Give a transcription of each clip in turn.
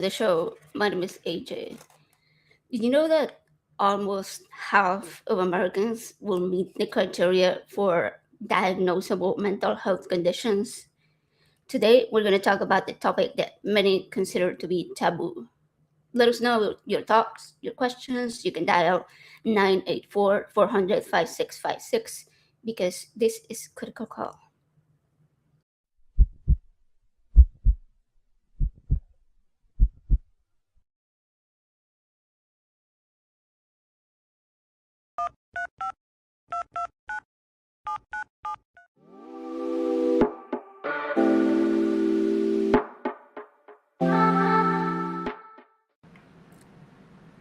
the show. My name is AJ. Did you know that almost half of Americans will meet the criteria for diagnosable mental health conditions? Today, we're going to talk about the topic that many consider to be taboo. Let us know your thoughts, your questions. You can dial 984-400-5656 because this is Critical Call.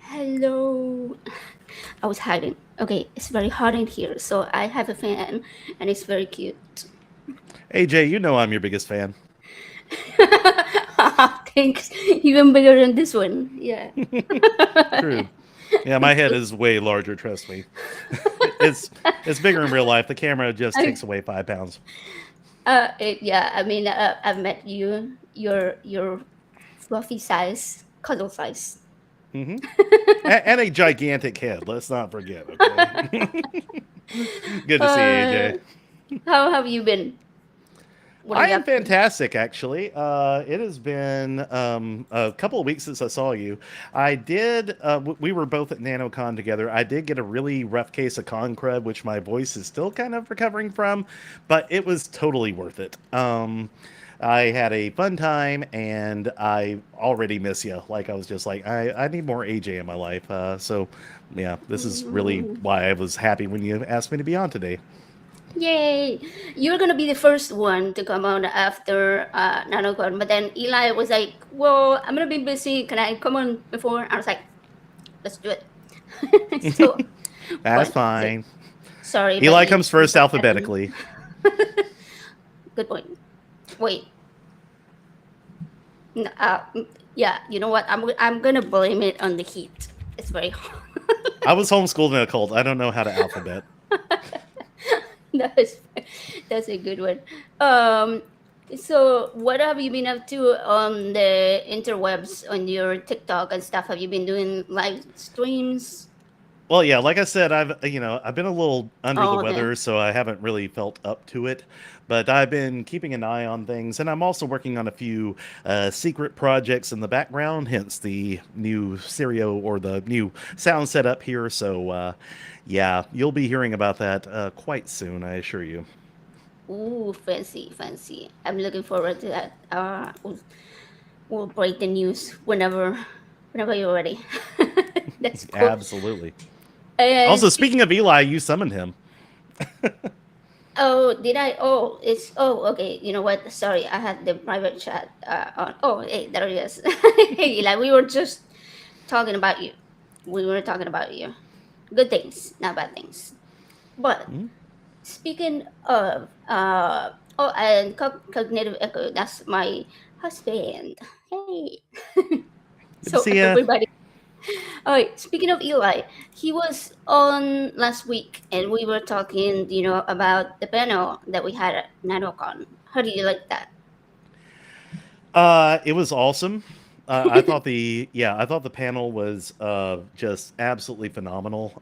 Hello. I was hiding. Okay, it's very hot in here, so I have a fan and it's very cute. AJ, you know I'm your biggest fan. Thanks. Even bigger than this one. Yeah. True. Yeah, my head is way larger. Trust me. it's it's bigger in real life. The camera just I, takes away 5 pounds. yeah, I mean, I've met you. Your fluffy size, cuddle size. hmm and a gigantic head. Let's not forget. Okay. Good to see you, uh, AJ. how have you been? What are I you am up to? fantastic, actually. It has been a couple of weeks since I saw you. I did. We were both at NanoCon together. I did get a really rough case of con crud, which my voice is still kind of recovering from, but it was totally worth it. I had a fun time, and I already miss you. Like I was just like, I need more AJ in my life. Yeah, this is really Mm. why I was happy when you asked me to be on today. Yay! You're gonna be the first one to come on after NanoCon, but then Eli was like, "Well, I'm gonna be busy. Can I come on before?" I was like, "Let's do it." So, That's but fine. sorry, but Eli it comes did first not happen. alphabetically. Good point. Wait, yeah, you know what? I'm gonna blame it on the heat. It's very hot. I was homeschooled in a cult. I don't know how to alphabet. that's that's a good one. Um, so what have you been up to on the interwebs on your TikTok and stuff? Have you been doing live streams? Well, yeah, like I said, I've been a little under the Oh, the weather, so I haven't really felt up to it. But I've been keeping an eye on things, and I'm also working on a few secret projects in the background. Hence the new stereo or the new sound setup here. Yeah, you'll be hearing about that quite soon, I assure you. ooh, fancy, fancy. I'm looking forward to that. We'll break the news whenever you're ready. That's cool. Absolutely. And Also, speak. speaking of Eli, you summoned him. Oh, did I? Oh, it's. Oh, okay. You know what? Sorry, I had the private chat on. Oh, hey, there he is. Hey, Eli, we were just talking about you. We were talking about you. Good things, not bad things. But Hmm? speaking of, oh, and cognitive echo. That's my husband. Hey. Good to So see you. everybody. All right. Speaking of Eli, he was on last week, and we were talking, about the panel that we had at NanoCon. How do you like that? It was awesome. I thought the panel was just absolutely phenomenal.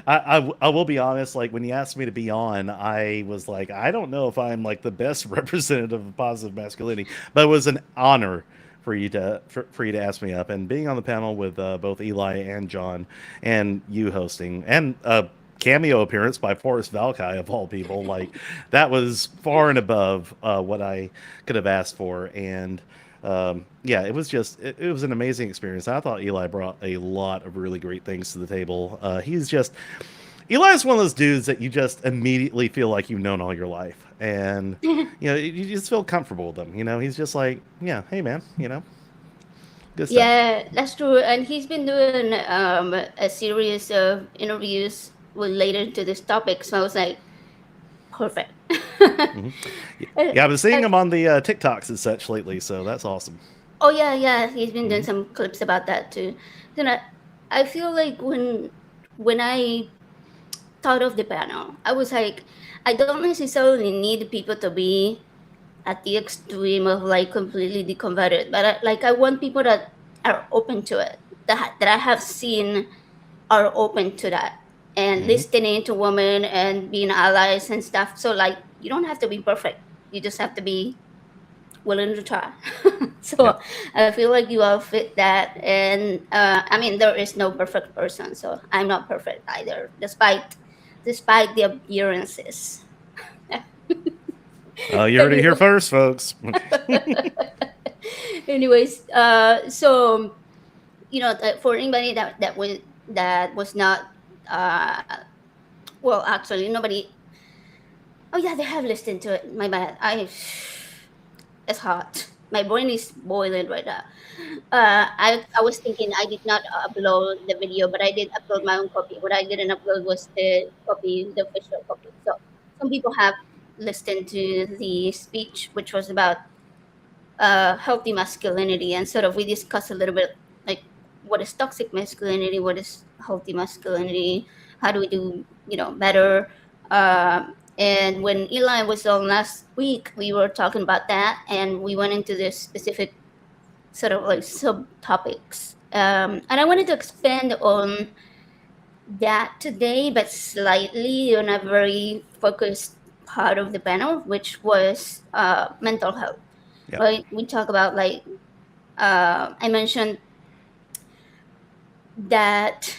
I will be honest. Like when you asked me to be on, I was like, I don't know if I'm like the best representative of positive masculinity, but it was an honor for you to ask me up and being on the panel with both Eli and John, and you hosting and cameo appearance by Forrest Valkai of all people. Like that was far and above what I could have asked for, and yeah, it was an amazing experience. I thought Eli brought a lot of really great things to the table. Eli's one of those dudes that you just immediately feel like you've known all your life, and you just feel comfortable with him. He's just like, yeah, hey man, good stuff. Yeah, that's true. And he's been doing a series of interviews related to this topic. So I was like, perfect. hmm Uh, Yeah, I've been seeing uh, him on the TikToks and such lately, so that's awesome. oh yeah, yeah. He's been doing hmm some clips about that too. Then I feel like when I thought of the panel, I was like, I don't necessarily need people to be at the extreme of like completely deconverted, but I want people that are open to it, that I have seen are open to that and Hmm. listening to women and being allies and stuff. So like you don't have to be perfect. You just have to be willing to try. So Yep. I feel like you all fit that. And I mean, there is no perfect person, so I'm not perfect either, despite the appearances. You heard it here Anyway, first, folks. anyways, so for anybody that was not, uh, well, actually, nobody. Oh yeah, they have listened to it. My bad. It's hot. My brain is boiling right now. I was thinking I did not upload the video, but I did upload my own copy. What I didn't upload was the official copy. So some people have listened to the speech, which was about healthy masculinity, and sort of we discussed a little bit like what is toxic masculinity, what is healthy masculinity, how do we do better. And when Eli was on last week, we were talking about that, and we went into this specific sort of like subtopics. And I wanted to expand on that today, but slightly on a very focused part of the panel, which was mental health. Yep. Right? We talk about like I mentioned that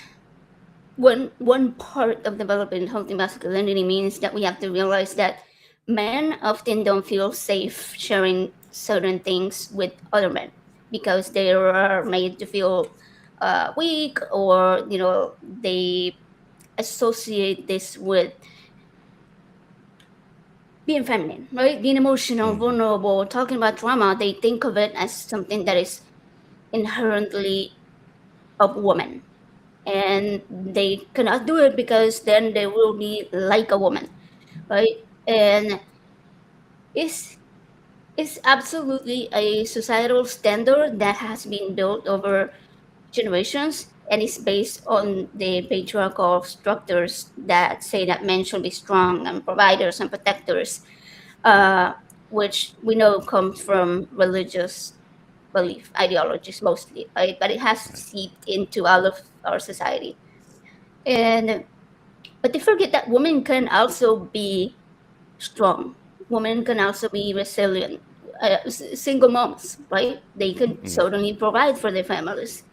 one part of developing healthy masculinity means that we have to realize that men often don't feel safe sharing certain things with other men because they are made to feel weak, or they associate this with being feminine, right? Being emotional, Hmm. vulnerable, talking about trauma. They think of it as something that is inherently of woman, and they cannot do it because then they will be like a woman, right? And it's it's absolutely a societal standard that has been built over generations, and it's based on the patriarchal structures that say that men should be strong and providers and protectors, uh, which we know comes from religious belief ideologies mostly, right? But it has seeped into all of our society. And but they forget that women can also be strong. Women can also be resilient. Single moms, right? They can Hmm. certainly provide for their families.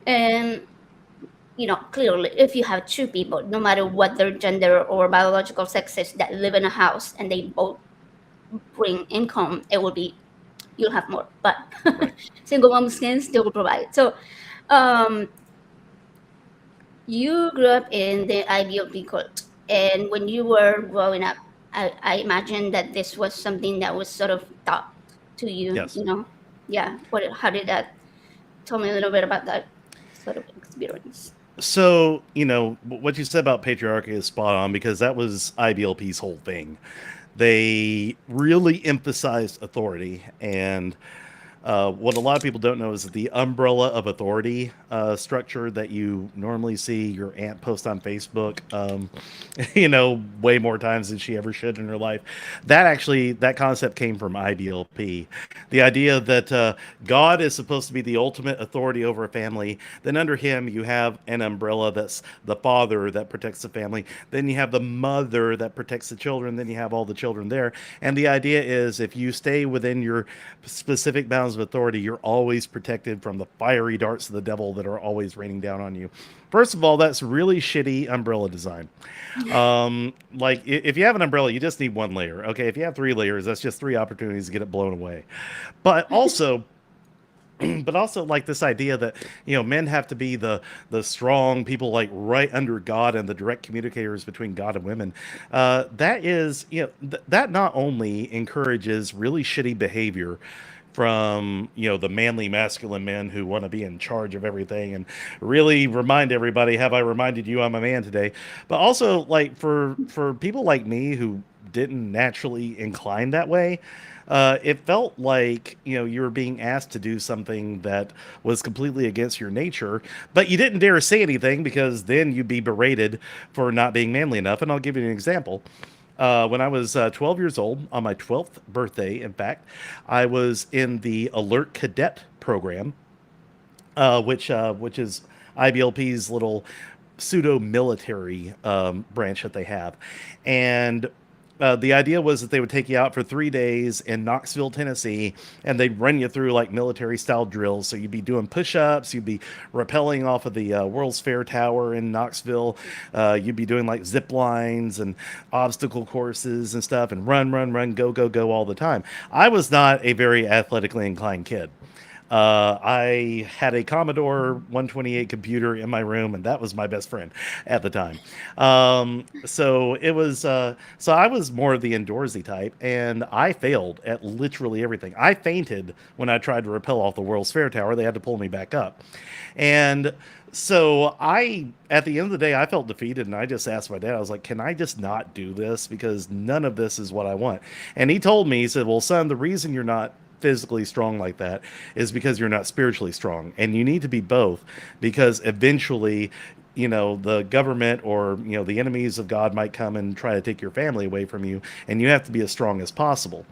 And clearly, if you have two people, no matter what their gender or biological sex is, that live in a house and they both bring income, it will be you'll have more. But Right. single moms can still provide. So, um, you grew up in the IBOP cult, and when you were growing up, I imagine that this was something that was sort of taught to you. Yes. Yeah. How did that? Tell me a little bit about that sort of experience. So, what you said about patriarchy is spot on because that was IBLP's whole thing. They really emphasized authority, and what a lot of people don't know is that the umbrella of authority structure that you normally see your aunt post on Facebook, way more times than she ever should in her life. That concept came from IBLP. The idea that God is supposed to be the ultimate authority over a family. Then under him, you have an umbrella that's the father that protects the family. Then you have the mother that protects the children. Then you have all the children there. And the idea is if you stay within your specific bounds of authority, you're always protected from the fiery darts of the devil that are always raining down on you. First of all, that's really shitty umbrella design. Like if you have an umbrella, you just need one layer. Okay, if you have three layers, that's just three opportunities to get it blown away. But also, but also like this idea that men have to be the strong people like right under God and the direct communicators between God and women. That is that not only encourages really shitty behavior from the manly masculine men who want to be in charge of everything and really remind everybody, have I reminded you I'm a man today, but also like for people like me who didn't naturally incline that way. It felt like you were being asked to do something that was completely against your nature, but you didn't dare say anything because then you'd be berated for not being manly enough. And I'll give you an example. When I was 12 years old, on my 12th birthday, in fact, I was in the Alert Cadet program, which is IBLP's little pseudo military branch that they have, and the idea was that they would take you out for 3 days in Knoxville, Tennessee, and they'd run you through like military style drills. So you'd be doing push ups, you'd be rappelling off of the World's Fair Tower in Knoxville, you'd be doing like zip lines and obstacle courses and stuff, and run, run, run, go, go, go all the time. I was not a very athletically inclined kid. I had a Commodore 128 computer in my room, and that was my best friend at the time. So it was, so I was more of the indoorsy type, and I failed at literally everything. I fainted when I tried to rappel off the World's Fair Tower. They had to pull me back up. And so at the end of the day, I felt defeated, and I just asked my dad, I was like, can I just not do this? Because none of this is what I want. And he told me, he said, well, son, the reason you're not physically strong like that is because you're not spiritually strong, and you need to be both, because eventually, the government or the enemies of God might come and try to take your family away from you, and you have to be as strong as possible.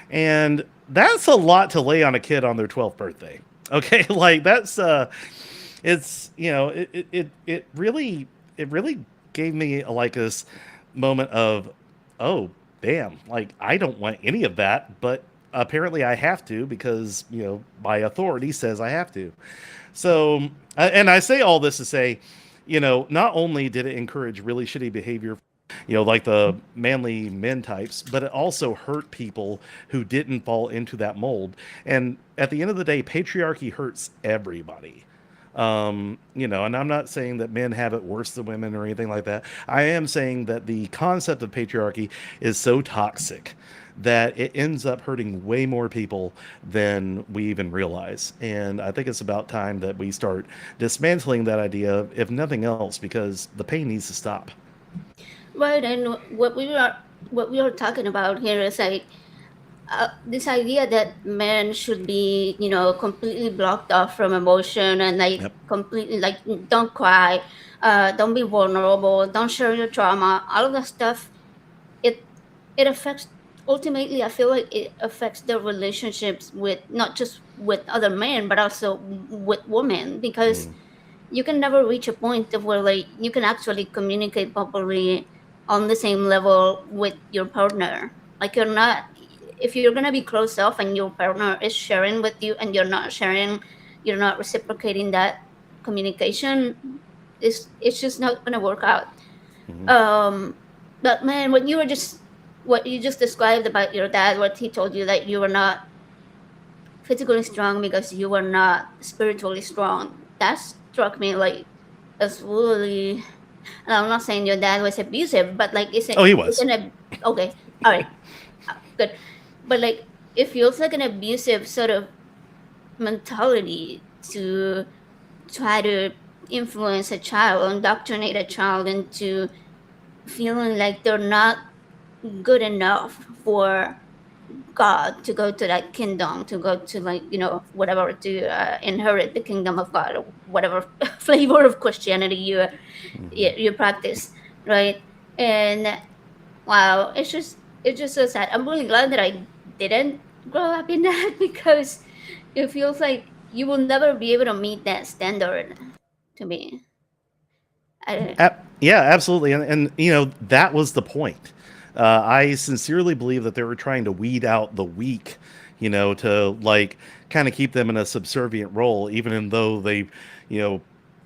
And that's a lot to lay on a kid on their 12th birthday. Okay, like that's it's it really gave me like this moment of, oh damn, like I don't want any of that, but apparently I have to, because my authority says I have to. So and I say all this to say, not only did it encourage really shitty behavior, like the manly men types, but it also hurt people who didn't fall into that mold. And at the end of the day, patriarchy hurts everybody. And I'm not saying that men have it worse than women or anything like that. I am saying that the concept of patriarchy is so toxic that it ends up hurting way more people than we even realize. And I think it's about time that we start dismantling that idea, if nothing else, because the pain needs to stop. Right, and what we are talking about here is like this idea that men should be, completely blocked off from emotion, and like Yep. completely like don't cry, don't be vulnerable, don't share your trauma, all of that stuff. It it affects, ultimately. I feel like it affects the relationships with, not just with other men, but also with women, because Mm. you can never reach a point of where like you can actually communicate properly on the same level with your partner. Like you're not, if you're gonna be closed off and your partner is sharing with you and you're not sharing, you're not reciprocating that communication, it's just not gonna work out. Mhm. But man, what you just described about your dad, what he told you, that you were not physically strong because you were not spiritually strong, that struck me like as really. And I'm not saying your dad was abusive, but like, Oh, he was. okay, all right, good. But like, it feels like an abusive sort of mentality to try to influence a child, indoctrinate a child into feeling like they're not good enough for God, to go to that kingdom, to go to like, whatever, to inherit the kingdom of God, or whatever flavor of Christianity Mhm. you practice, right? And wow, it's just so sad. I'm really glad that I didn't grow up in that because it feels like you will never be able to meet that standard. To me, I, Yeah, absolutely, and that was the point. I sincerely believe that they were trying to weed out the weak, to like kind of keep them in a subservient role, even though they,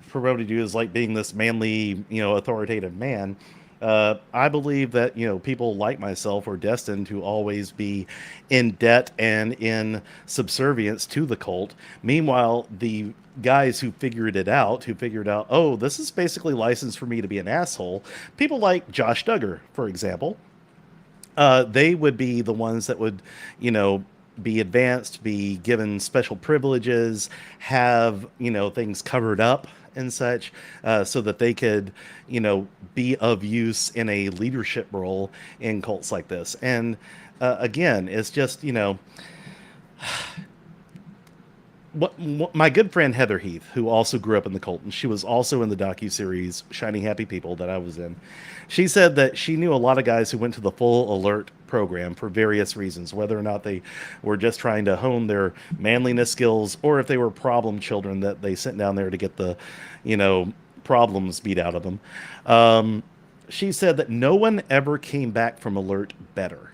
promoted you as like being this manly, authoritative man. I believe that people like myself were destined to always be in debt and in subservience to the cult. Meanwhile, the guys who figured out, oh, this is basically license for me to be an asshole. People like Josh Duggar, for example, they would be the ones that would, you know, be advanced, be given special privileges, have, things covered up and such, so that they could, be of use in a leadership role in cults like this. And again, it's just, my good friend Heather Heath, who also grew up in the cult, and she was also in the docu-series Shiny Happy People that I was in, she said that she knew a lot of guys who went to the full alert program for various reasons, whether or not they were just trying to hone their manliness skills or if they were problem children that they sent down there to get the, you know, problems beat out of them. She said that no one ever came back from alert better.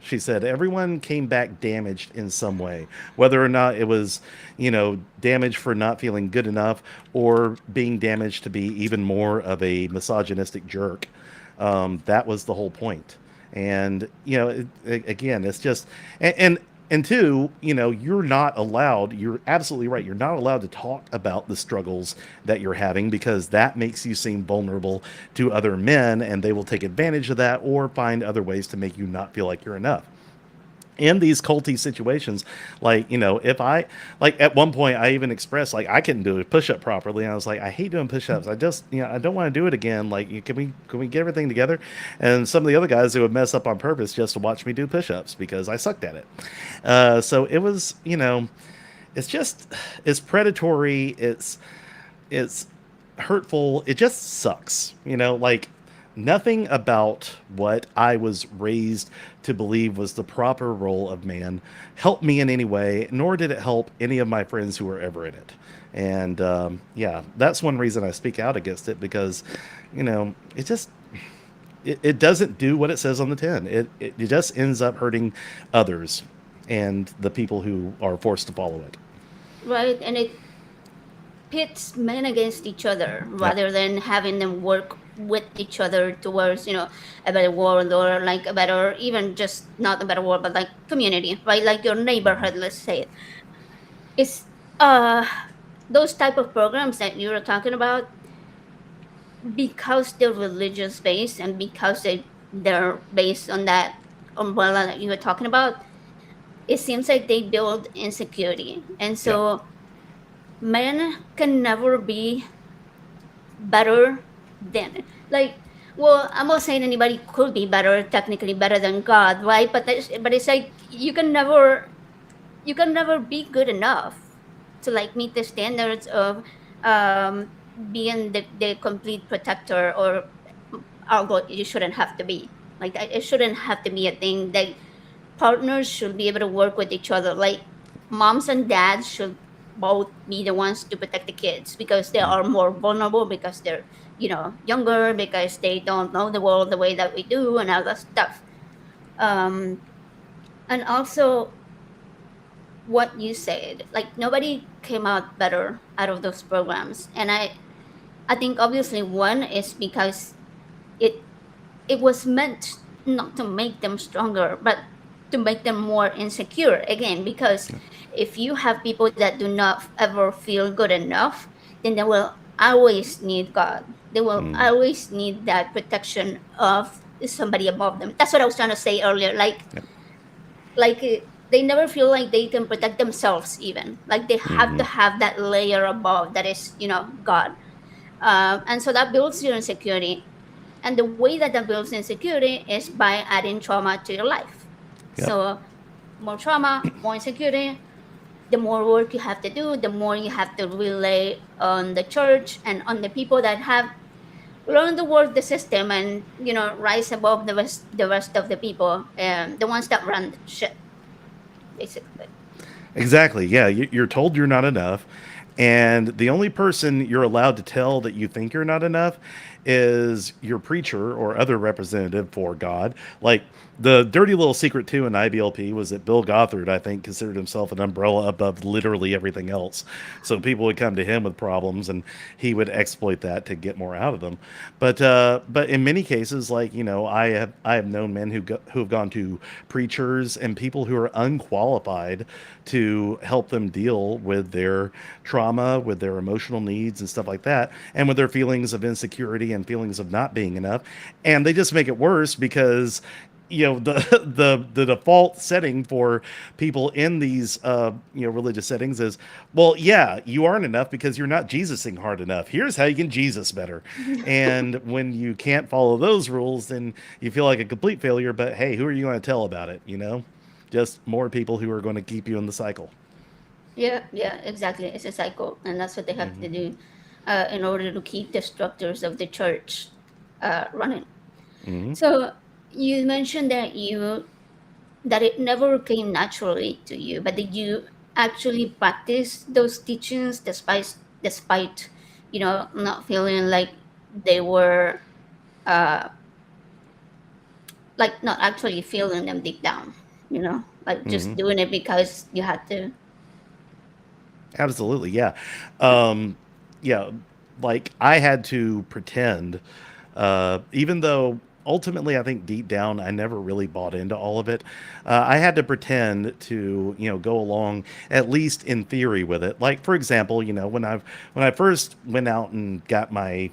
She said everyone came back damaged in some way, whether or not it was, you know, damage for not feeling good enough or being damaged to be even more of a misogynistic jerk. That was the whole point. And, you know, again, it's just, and two, you know, you're not allowed, you're absolutely right. You're not allowed to talk about the struggles that you're having because that makes you seem vulnerable to other men and they will take advantage of that or find other ways to make you not feel like you're enough in these culty situations. Like, you know, if I, like, at one point I even expressed like I couldn't do a push-up properly, and I was like, I hate doing push-ups, I just, you know, I don't want to do it again, like, can we get everything together? And some of the other guys, they would mess up on purpose just to watch me do push-ups because I sucked at it. So it was, you know, it's just, it's predatory, it's hurtful, it just sucks, you know, like nothing about what I was raised to believe was the proper role of man helped me in any way, nor did it help any of my friends who were ever in it. And yeah, that's one reason I speak out against it, because, you know, it just, it doesn't do what it says on the tin. It just ends up hurting others and the people who are forced to follow it. Right? And it pits men against each other Yep. rather than having them work with each other towards, you know, a better world, or like a better, even just not a better world, but like community, right? Like your neighborhood, let's say. It's uh those type of programs that you were talking about, because they're religious based and because they're based on that umbrella that you were talking about. It seems like they build insecurity, and Yep. so men can never be better than, like, well, I'm not saying anybody could be better, technically better than God, right? But it's like you can never be good enough to like meet the standards of um being the complete protector, or although you shouldn't have to be like that. It shouldn't have to be a thing that partners should be able to work with each other. Like moms and dads should both be the ones to protect the kids because they are more vulnerable, because they're, younger, because they don't know the world the way that we do and all that stuff. Um, and also what you said, like nobody came out better out of those programs. And I think obviously one is because it it was meant not to make them stronger, but to make them more insecure again. Because if you have people that do not ever feel good enough, then they will always need God. They will Mm. always need that protection of somebody above them. That's what I was trying to say earlier. Yep. They never feel like they can protect themselves. Even like they have Hmm. to have that layer above that is, God. And so that builds your insecurity, and the way that that builds insecurity is by adding trauma to your life. Yep. So, more trauma, more insecurity, the more work you have to do, the more you have to rely on the church and on the people that have learned to work the system and, rise above the rest of the people, the ones that run the shit, basically. Exactly. Yeah, you're told you're not enough, and the only person you're allowed to tell that you think you're not enough is your preacher or other representative for God. Like the dirty little secret too in IBLP was that Bill Gothard, I think, considered himself an umbrella above literally everything else. So people would come to him with problems, and he would exploit that to get more out of them. But in many cases, like, you know, I have known men who have gone to preachers and people who are unqualified to help them deal with their trauma, with their emotional needs and stuff like that, and with their feelings of insecurity and feelings of not being enough. And they just make it worse because, you know, the the default setting for people in these religious settings is, well, yeah, you aren't enough because you're not Jesusing hard enough. Here's how you can Jesus better. And when you can't follow those rules, then you feel like a complete failure. But hey, who are you going to tell about it? You know, just more people who are going to keep you in the cycle. Yeah, yeah, exactly. It's a cycle, and that's what they have Hmm. to do in order to keep the structures of the church running. Hmm. So you mentioned that it never came naturally to you, but did you actually practice those teachings despite not feeling like they were uh, like not actually feeling them deep down, like just Hmm. doing it because you had to. Absolutely, yeah. Um, yeah, like I had to pretend, even though ultimately I think deep down I never really bought into all of it. I had to pretend to, go along at least in theory with it. Like for example, when I first went out and got my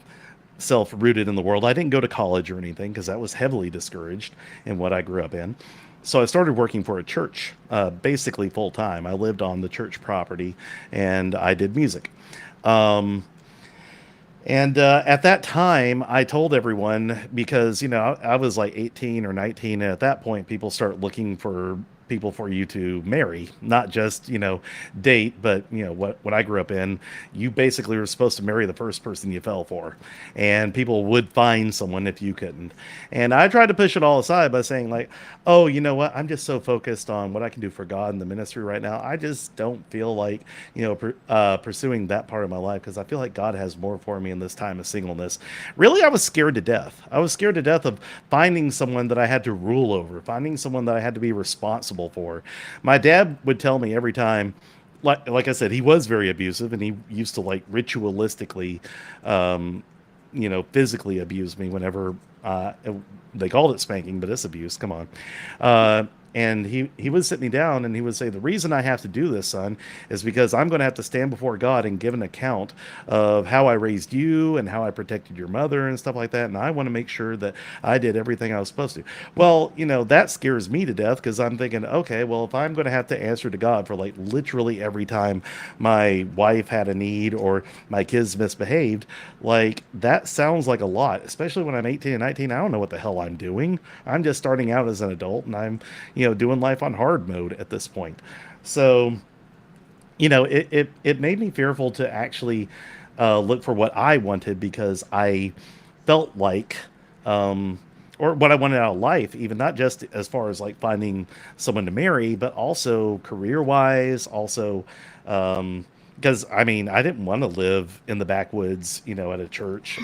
self rooted in the world, I didn't go to college or anything because that was heavily discouraged in what I grew up in. So I started working for a church, basically full time. I lived on the church property and I did music. Um, and at that time, I told everyone because I was like 18 or 19, and at that point, people start looking for people for you to marry, not just date, but what I grew up in, you basically were supposed to marry the first person you fell for, and people would find someone if you couldn't. And I tried to push it all aside by saying like, oh, you know what? I'm just so focused on what I can do for God in the ministry right now. I just don't feel like pursuing that part of my life because I feel like God has more for me in this time of singleness. Really, I was scared to death. I was scared to death of finding someone that I had to rule over, finding someone that I had to be responsible for. My dad would tell me every time, like I said, he was very abusive, and he used to like ritualistically, um, physically abuse me whenever they called it spanking, but it's abuse. Come on. And he would sit me down and he would say, the reason I have to do this, son, is because I'm going to have to stand before God and give an account of how I raised you and how I protected your mother and stuff like that. And I want to make sure that I did everything I was supposed to. Well, that scares me to death because I'm thinking, okay, well, if I'm going to have to answer to God for like literally every time my wife had a need or my kids misbehaved, like that sounds like a lot, especially when I'm 18 and 19. I don't know what the hell I'm doing. I'm just starting out as an adult and I'm, doing life on hard mode at this point. So, it made me fearful to actually look for what I wanted because I felt like, um, or what I wanted out of life, even not just as far as like finding someone to marry, but also career wise, also, because I mean, I didn't want to live in the backwoods, at a church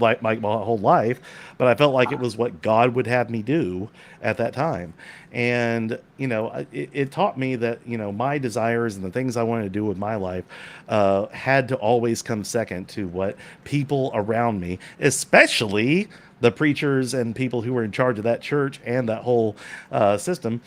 like my whole life, but I felt like it was what God would have me do at that time. And it taught me that my desires and the things I wanted to do with my life had to always come second to what people around me, especially the preachers and people who were in charge of that church and that whole system,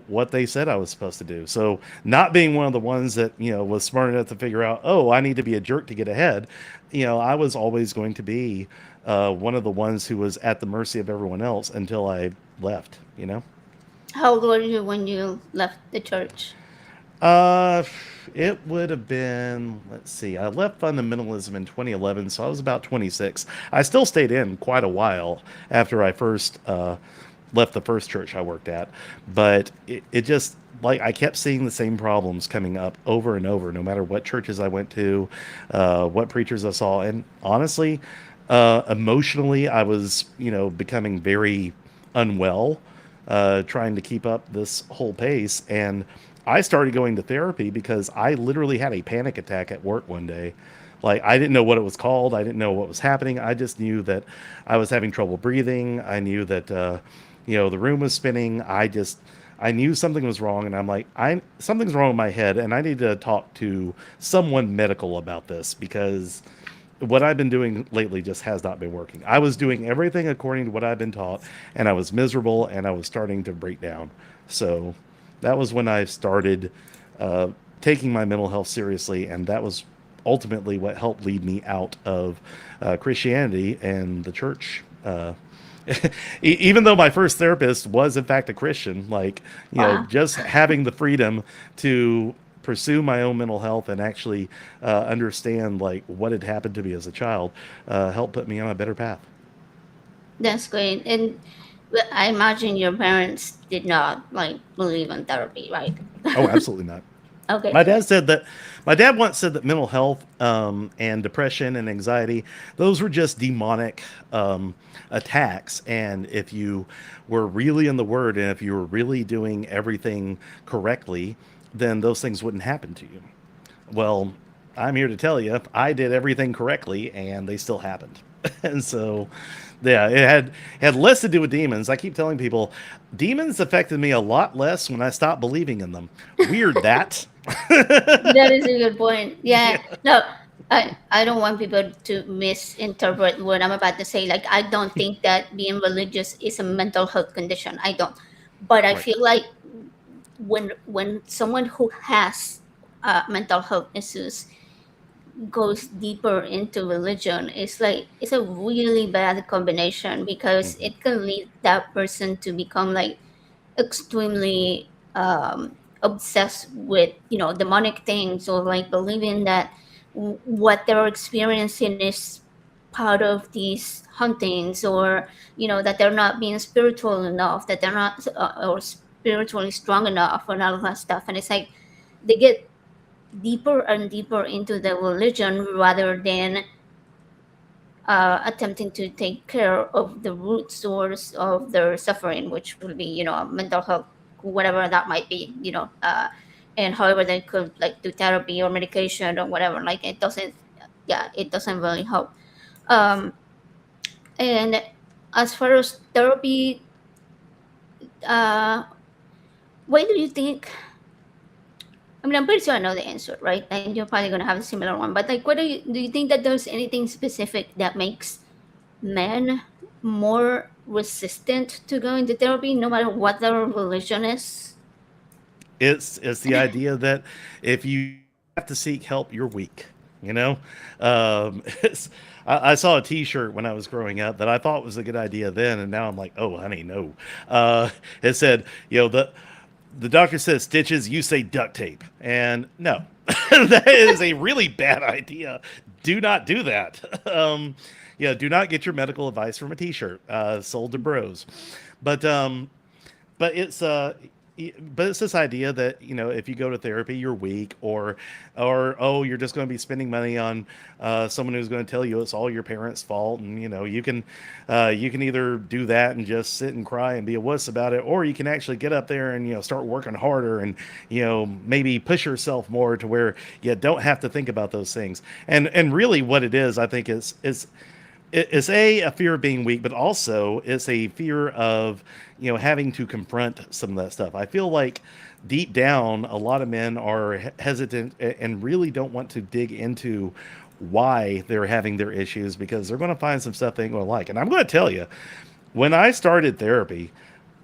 what they said I was supposed to do. So not being one of the ones that was smart enough to figure out, oh, I need to be a jerk to get ahead, I was always going to be one of the ones who was at the mercy of everyone else until I left. How old were you when you left the church? Uh, it would have been, let's see, I left fundamentalism in 2011, so I was about 26. I still stayed in quite a while after I first left the first church I worked at, but it just, like, I kept seeing the same problems coming up over and over, no matter what churches I went to, what preachers I saw. And honestly, emotionally, I was, becoming very unwell, trying to keep up this whole pace. And I started going to therapy because I literally had a panic attack at work one day. Like, I didn't know what it was called. I didn't know what was happening. I just knew that I was having trouble breathing. I knew that, the room was spinning. I knew something was wrong. And I'm like, something's wrong with my head. And I need to talk to someone medical about this because what I've been doing lately just has not been working. I was doing everything according to what I've been taught, and I was miserable, and I was starting to break down. So that was when I started uh, taking my mental health seriously, and that was ultimately what helped lead me out of Christianity and the church. Even though my first therapist was in fact a Christian, like Wow. just having the freedom to pursue my own mental health and actually understand like what had happened to me as a child helped put me on a better path. That's great. And I imagine your parents did not like believe in therapy, right? Oh, absolutely not. Okay. My dad said that my dad once said that mental health and depression and anxiety, those were just demonic attacks. And if you were really in the Word and if you were really doing everything correctly, then those things wouldn't happen to you. Well, I'm here to tell you, I did everything correctly, and they still happened. And so, yeah, it had less to do with demons. I keep telling people, demons affected me a lot less when I stopped believing in them. Weird that. That is a good point. Yeah. Yeah, No, I don't want people to misinterpret what I'm about to say. Like, I don't think that being religious is a mental health condition. I don't. But I right. feel like when someone who has mental health issues goes deeper into religion, it's like it's a really bad combination because Hmm. it can lead that person to become like extremely obsessed with demonic things, or like believing that what they're experiencing is part of these huntings, or that they're not being spiritual enough, that they're not or spiritually strong enough, and all of that stuff. And it's like they get deeper and deeper into the religion rather than attempting to take care of the root source of their suffering, which will be, mental health, whatever that might be, and however they could like do therapy or medication or whatever. Like it doesn't, yeah, it doesn't really help. Um, and as far as therapy, uh, why do you think? I mean, I'm pretty sure I know the answer, right? And you're probably gonna have a similar one. But like, what do you think that there's anything specific that makes men more resistant to going to therapy, no matter what their religion is? It's the idea that if you have to seek help, you're weak. You know, it's, I saw a T-shirt when I was growing up that I thought was a good idea then, and now I'm like, oh, honey, no. It said, the doctor says stitches, you say duct tape, and no, that is a really bad idea. Do not do that. Do not get your medical advice from a T-shirt sold to bros. But but it's but it's this idea that if you go to therapy you're weak, or oh, you're just going to be spending money on someone who's going to tell you it's all your parents' fault, and you can either do that and just sit and cry and be a wuss about it, or you can actually get up there and start working harder, and maybe push yourself more to where you don't have to think about those things. And really what it is, I think, is it's a fear of being weak, but also it's a fear of having to confront some of that stuff. I feel like deep down, a lot of men are hesitant and really don't want to dig into why they're having their issues, because they're going to find some stuff they ain't going to like. And I'm going to tell you, when I started therapy,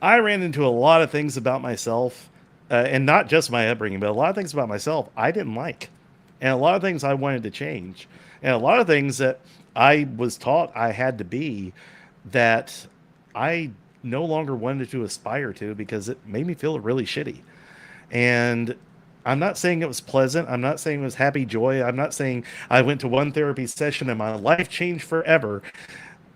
I ran into a lot of things about myself, and not just my upbringing, but a lot of things about myself I didn't like, and a lot of things I wanted to change, and a lot of things that I was taught I had to be that I no longer wanted to aspire to, because it made me feel really shitty. And I'm not saying it was pleasant. I'm not saying it was happy joy. I'm not saying I went to one therapy session and my life changed forever.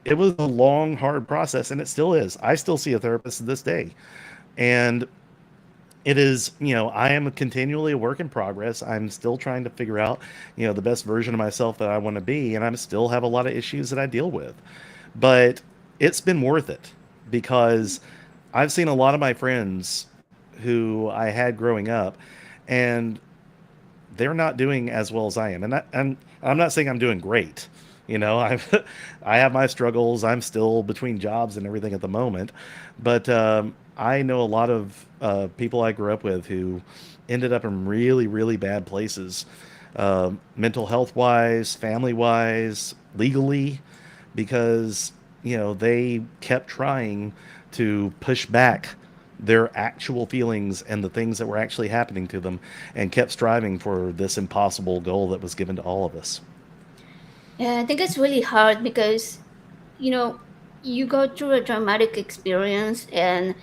It was a long, hard process, and it still is. I still see a therapist to this day. And it is, I am continually a work in progress. I'm still trying to figure out, the best version of myself that I want to be. And I still have a lot of issues that I deal with. But it's been worth it, because I've seen a lot of my friends who I had growing up, and they're not doing as well as I am. And I'm not saying I'm doing great. I've I have my struggles. I'm still between jobs and everything at the moment, but I know a lot of people I grew up with who ended up in really, really bad places, mental health wise, family wise, legally, because they kept trying to push back their actual feelings and the things that were actually happening to them, and kept striving for this impossible goal that was given to all of us. Yeah, I think it's really hard because you know you go through a traumatic experience, and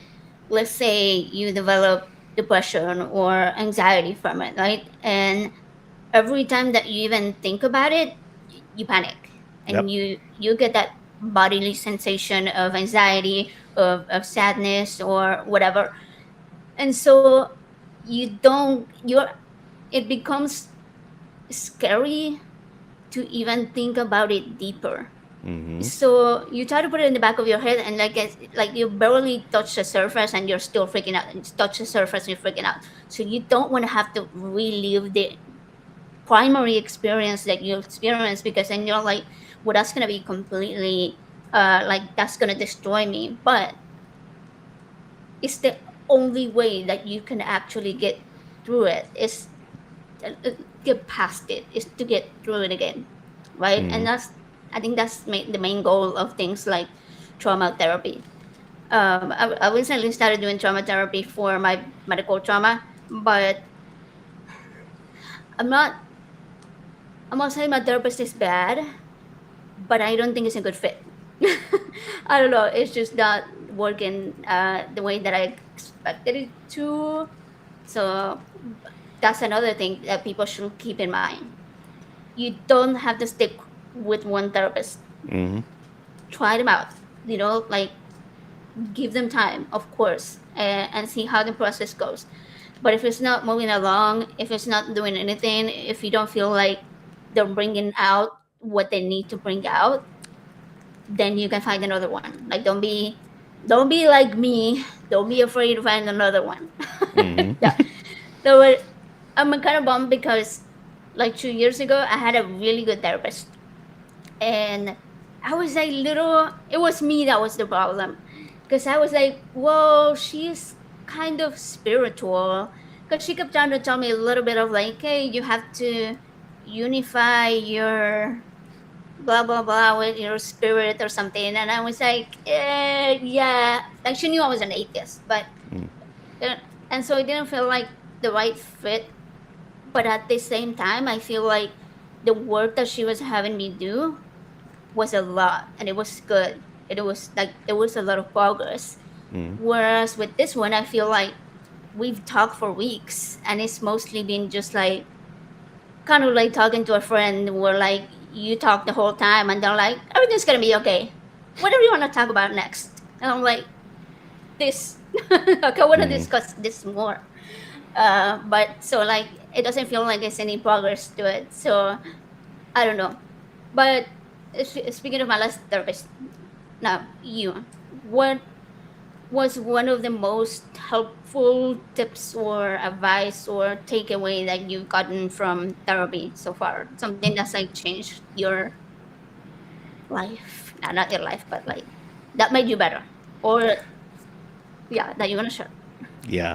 let's say you develop depression or anxiety from it, right? And every time that you even think about it, you panic, and Yep. you get that bodily sensation of anxiety, of sadness or whatever. And so you're it becomes scary to even think about it deeper. Mm-hmm. So you try to put it in the back of your head, and like you barely touch the surface, and you're still freaking out. And you touch the surface, and you're freaking out. So you don't want to have to relive the primary experience that you experienced, because then you're like, well, that's gonna be completely like that's gonna destroy me. But it's the only way that you can actually get through it. Is get past it. Is to get through it again, right? Mm-hmm. And that's, I think that's the main goal of things like trauma therapy. I recently started doing trauma therapy for my medical trauma, but I'm not. I'm not saying my therapist is bad, but I don't think it's a good fit. I don't know. It's just not working the way that I expected it to. So that's another thing that people should keep in mind. You don't have to stick with one therapist. Mm-hmm. Try them out. Like give them time, of course, and see how the process goes. But if it's not moving along, if it's not doing anything, if you don't feel like they're bringing out what they need to bring out, then you can find another one. Like don't be like me. Don't be afraid to find another one. Mm-hmm. Yeah. So I'm kind of bummed because like 2 years ago I had a really good therapist, and I was like little. It was me that was the problem, because I was like, well, she's kind of spiritual, because she kept trying to tell me a little bit of like, hey, you have to unify your blah blah blah with your spirit or something, and I was like, yeah, like she knew I was an atheist, but uh, and so it didn't feel like the right fit. But at the same time, I feel like the work that she was having me do was a lot, and it was good. It was like there was a lot of progress. Mm-hmm. Whereas with this one, I feel like we've talked for weeks, and it's mostly been just like kind of like talking to a friend where like you talk the whole time, and they're like, everything's gonna be okay. Whatever you want to talk about next. And I'm like, this. Like, I want to Mm-hmm. discuss this more. But so like it doesn't feel like there's any progress to it. So I don't know. But speaking of my last therapist, now you, what was one of the most helpful tips or advice or takeaway that you've gotten from therapy so far? Something that's like changed your life, not your life, but like that made you better, or yeah, that you're gonna share. Yeah.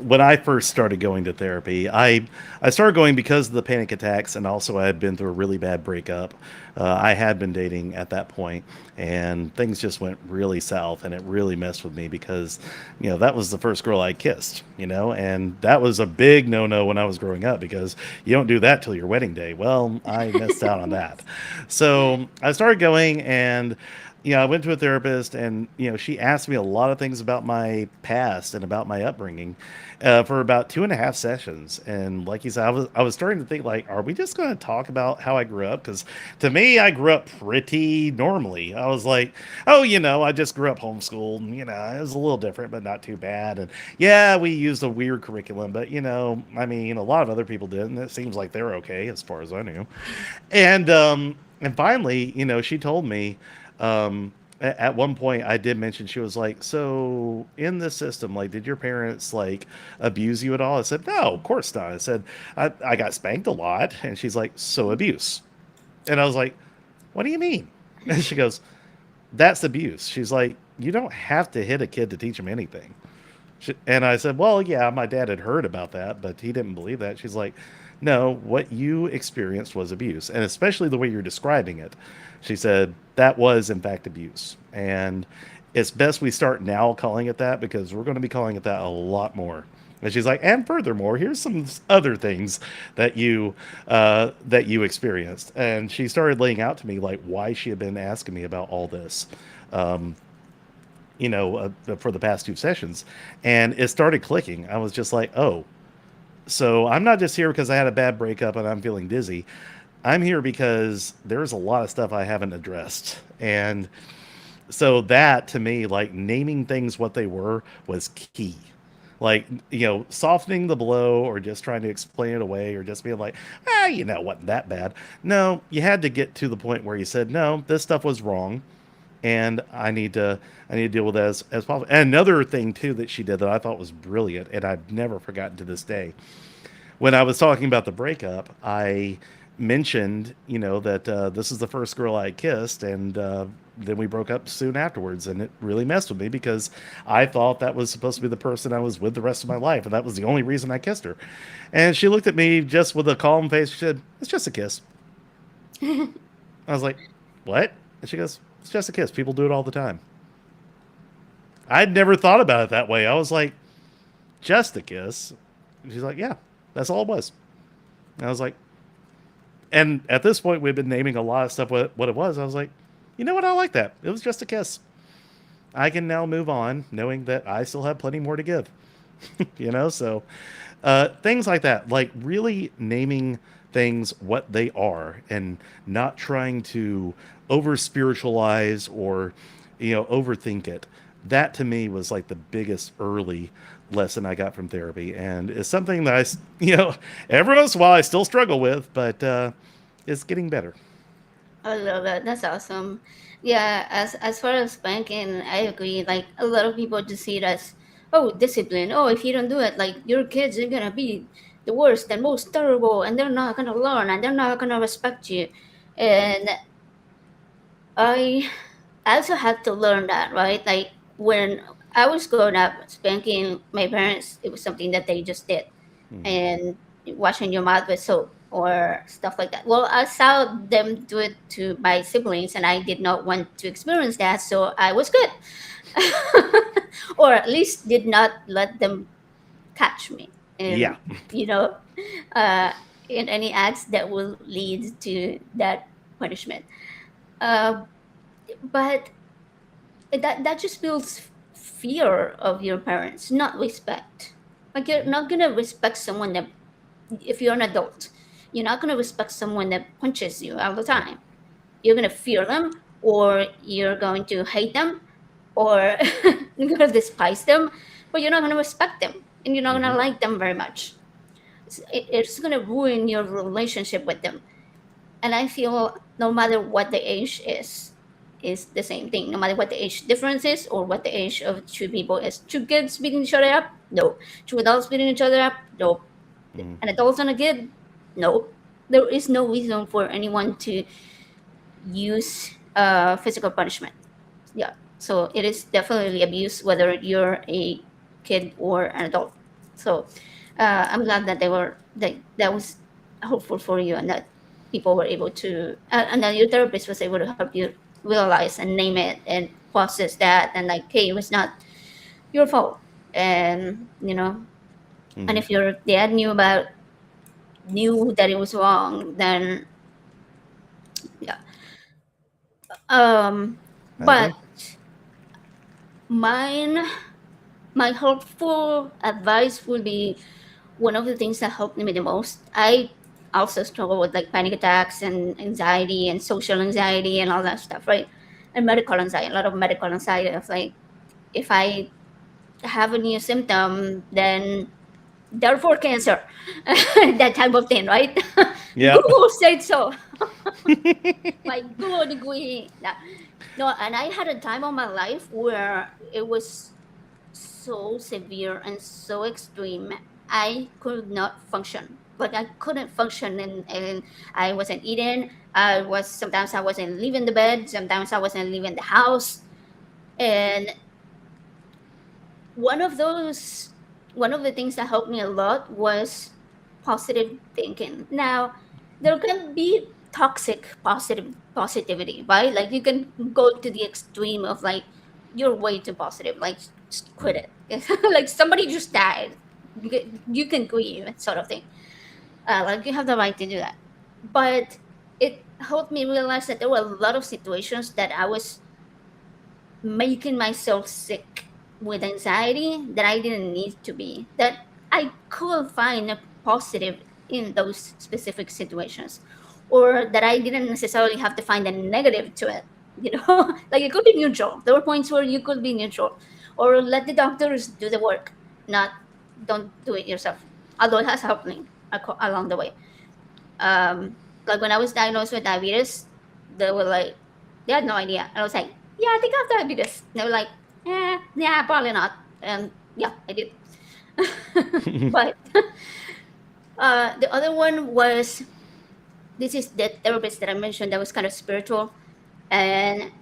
When I first started going to therapy, I started going because of the panic attacks, and also I had been through a really bad breakup. I had been dating at that point, and things just went really south, and it really messed with me because, that was the first girl I kissed, and that was a big no-no when I was growing up because you don't do that till your wedding day. Well, I missed out on that. So I started going, and I went to a therapist, and she asked me a lot of things about my past and about my upbringing for about 2.5 sessions. And like you said, I was starting to think like, are we just going to talk about how I grew up? Because to me, I grew up pretty normally. I was like, oh, I just grew up homeschooled. And, it was a little different, but not too bad. And yeah, we used a weird curriculum, but I mean, a lot of other people did, and it seems like they're okay as far as I knew. And finally, she told me at one point I did mention, she was like, so in this system, like, did your parents like abuse you at all? I said, no, of course not. I said, I got spanked a lot. And she's like, so abuse. And I was like, what do you mean? And she goes, that's abuse. She's like, you don't have to hit a kid to teach him anything. And I said, well, yeah, my dad had heard about that, but he didn't believe that. She's like, no, what you experienced was abuse, and especially the way you're describing it. She said, that was, in fact, abuse. And it's best we start now calling it that because we're going to be calling it that a lot more. And she's like, and furthermore, here's some other things that you experienced. And she started laying out to me like why she had been asking me about all this. Um, for the past 2 sessions, and it started clicking. I was just like, oh, so I'm not just here because I had a bad breakup and I'm feeling dizzy. I'm here because there's a lot of stuff I haven't addressed. And so that to me, like naming things what they were was key. like, softening the blow or just trying to explain it away or just being like, it wasn't that bad. No, you had to get to the point where you said, no, this stuff was wrong, and I need to deal with that as possible. And another thing too that she did that I thought was brilliant, and I've never forgotten to this day, when I was talking about the breakup, I mentioned, that this is the first girl I kissed, and then we broke up soon afterwards, and it really messed with me because I thought that was supposed to be the person I was with the rest of my life, and that was the only reason I kissed her. And she looked at me just with a calm face. She said, "It's just a kiss." I was like, "What?" And she goes, "It's just a kiss. People do it all the time." I'd never thought about it that way. I was like, "Just a kiss?" And she's like, "Yeah, that's all it was." And I was like, and at this point, we've been naming a lot of stuff what it was. I was like, you know what? I like that. It was just a kiss. I can now move on knowing that I still have plenty more to give. So things like that, like really naming things what they are and not trying to over spiritualize or, overthink it. That to me was like the biggest early lesson I got from therapy. And it's something that every once in a while I still struggle with, but it's getting better. I love that. That's awesome. Yeah, as far as spanking, I agree. Like a lot of people just see it as, oh, discipline. Oh, if you don't do it, like your kids are gonna be the worst and most terrible, and they're not gonna learn, and they're not gonna respect you. And I also had to learn that, right? Like when I was growing up, spanking my parents, it was something that they just did, Mm-hmm. and washing your mouth with soap or stuff like that. Well, I saw them do it to my siblings, and I did not want to experience that, so I was good, or at least did not let them catch me, Yeah. and you know, uh, in any acts that will lead to that punishment. Uh, but that just builds fear of your parents, not respect. Like you're not gonna respect someone that, if you're an adult, you're not gonna respect someone that punches you all the Yep. time. You're gonna fear them, or you're going to hate them, or you're gonna despise them, but you're not gonna respect them, and you're not Mm-hmm. gonna like them very much. It's gonna ruin your relationship with them. And I feel no matter what the age is the same thing. No matter what the age difference is or what the age of two people is. Two kids beating each other up? No. Two adults beating each other up? No. Mm-hmm. An adult and a kid? No. There is no reason for anyone to use physical punishment. Yeah. So it is definitely abuse whether you're a kid or an adult. So I'm glad that that was helpful for you, and that people were able to, and then your therapist was able to help you realize and name it and process that, and like, hey, it was not your fault, and and Mm-hmm. if your dad knew that it was wrong, then yeah. I agree. But mine my helpful advice would be, one of the things that helped me the most. I also struggle with like panic attacks and anxiety and social anxiety and all that stuff, right? And medical anxiety, a lot of medical anxiety of like, if I have a new symptom, then therefore cancer, that type of thing, right? Yep. Google said so. My good degree. No, and I had a time of my life where it was so severe and so extreme. I could not function. Like I couldn't function, and I wasn't eating. Sometimes I wasn't leaving the bed. Sometimes I wasn't leaving the house. And one of those, one of the things that helped me a lot was positive thinking. Now, there can be toxic positivity, right? Like you can go to the extreme of like, you're way too positive, like just quit it. Like somebody just died, you can grieve, sort of thing. Like you have the right to do that. But it helped me realize that there were a lot of situations that I was making myself sick with anxiety that I didn't need to be. That I could find a positive in those specific situations, or that I didn't necessarily have to find a negative to it. Like it could be neutral. There were points where you could be neutral, or let the doctors do the work, not don't do it yourself. Although it has helped me along the way. Like when I was diagnosed with diabetes, they were like, they had no idea. And I was like, yeah, I think I have diabetes. And they were like, yeah, probably not. And yeah, I did. But the other one was, this is the therapist that I mentioned that was kind of spiritual. And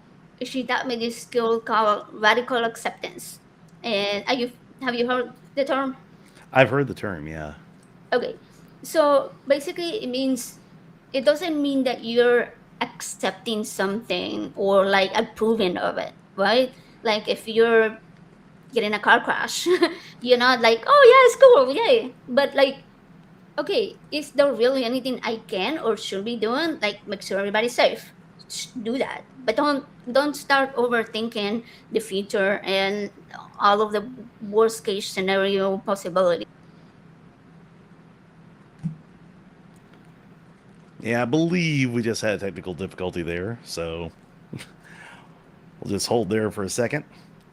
she taught me this skill called radical acceptance. And have you heard the term? I've heard the term, yeah. Okay. So basically, it doesn't mean that you're accepting something or like approving of it, right? Like if you're getting a car crash, you're not like, oh yeah, it's cool, yay. But like, okay, is there really anything I can or should be doing? Like make sure everybody's safe. Do that, but don't start overthinking the future and all of the worst case scenario possibilities. Yeah, I believe we just had a technical difficulty there, so we'll just hold there for a second.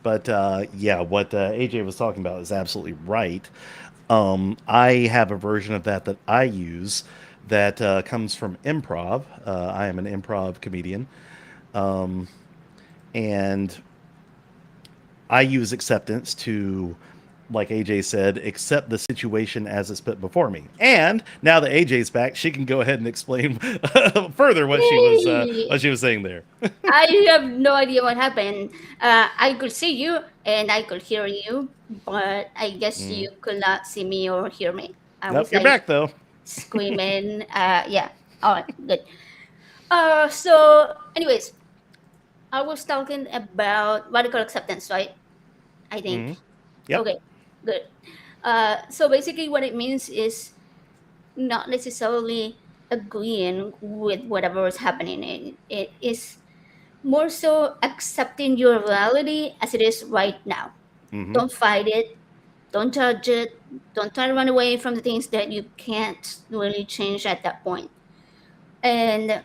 But yeah, what AJ was talking about is absolutely right. I have a version of that I use that comes from improv. I am an improv comedian, and I use acceptance to, like AJ said, accept the situation as it's put before me. And now that AJ's back, she can go ahead and explain further Yay! what she was saying there. I have no idea what happened. I could see you and I could hear you, but I guess Mm. you could not see me or hear me. I Nope, was you're like back though. screaming. Yeah. All right. Good. So, anyways, I was talking about radical acceptance, right? I think. Mm. Yep. Okay. Good. So basically, what it means is not necessarily agreeing with whatever is happening. It is more so accepting your reality as it is right now. Mm-hmm. Don't fight it. Don't judge it. Don't try to run away from the things that you can't really change at that point. And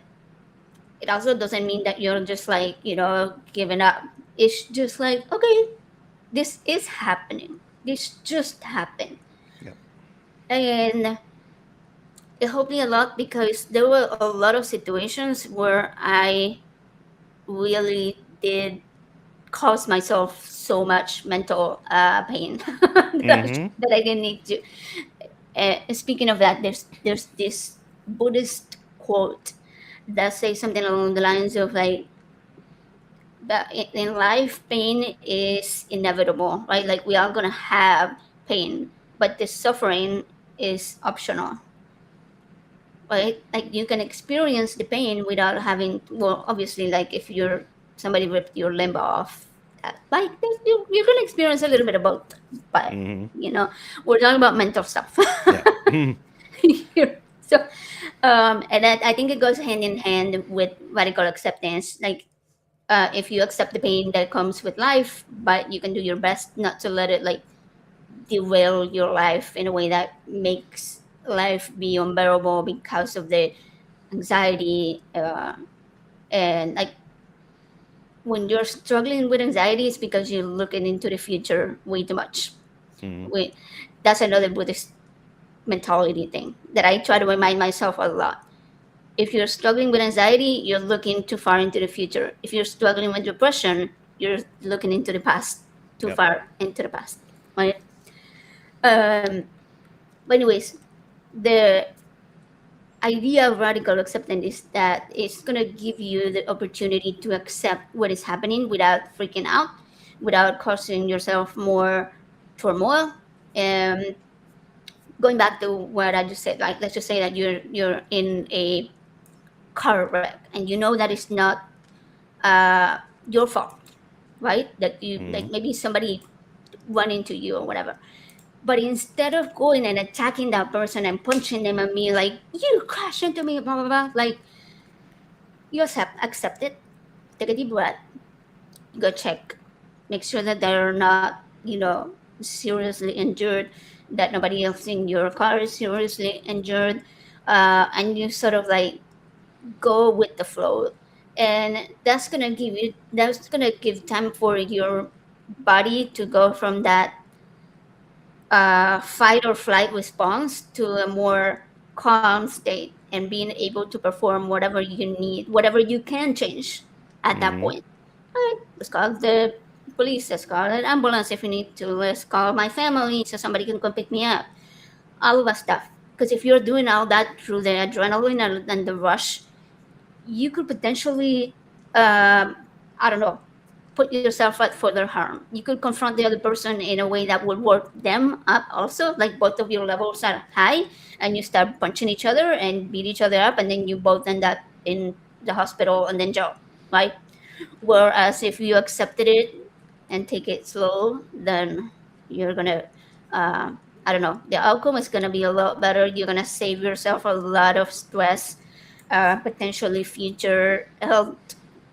it also doesn't mean that you're just like, giving up. It's just like, okay, this is happening. This just happened. Yep. And it helped me a lot because there were a lot of situations where I really did cause myself so much mental pain Mm-hmm. that I didn't need to. Speaking of that, there's this Buddhist quote that says something along the lines of like that in life pain is inevitable, right? Like we are gonna have pain, but the suffering is optional, right? Like you can experience the pain without having, well, obviously, like if you're somebody ripped your limb off, like you're gonna experience a little bit of both, but Mm-hmm. we're talking about mental stuff. Yeah. Mm-hmm. Here. So, and I think it goes hand in hand with radical acceptance. Like, if you accept the pain that comes with life, but you can do your best not to let it like derail your life in a way that makes life be unbearable because of the anxiety, and like when you're struggling with anxiety, it's because you're looking into the future way too much. Mm-hmm. Wait, that's another Buddhist mentality thing that I try to remind myself a lot. If you're struggling with anxiety, you're looking too far into the future. If you're struggling with depression, you're looking into the past, too Yep. far into the past, right? Um, but anyways, the idea of radical acceptance is that it's going to give you the opportunity to accept what is happening without freaking out, without causing yourself more turmoil. And going back to what I just said, like let's just say that you're in a car wreck and you know that it's not your fault, right? That you Mm-hmm. like maybe somebody run into you or whatever. But instead of going and attacking that person and punching them and me like you crashed into me, blah blah blah, like you accept it, take a deep breath, go check, make sure that they're not, seriously injured, that nobody else in your car is seriously injured, and you sort of like go with the flow, and that's gonna give time for your body to go from that fight or flight response to a more calm state and being able to perform whatever you need, whatever you can change at that Hmm. point. All right, let's call the police, let's call an ambulance if we need to, let's call my family so somebody can come pick me up, all of that stuff. Because if you're doing all that through the adrenaline and the rush, you could potentially, I don't know, put yourself at further harm. You could confront the other person in a way that would work them up also, like both of your levels are high and you start punching each other and beat each other up, and then you both end up in the hospital and then jail, right? Whereas if you accepted it and take it slow, then you're gonna, I don't know, the outcome is gonna be a lot better. You're gonna save yourself a lot of stress, potentially future health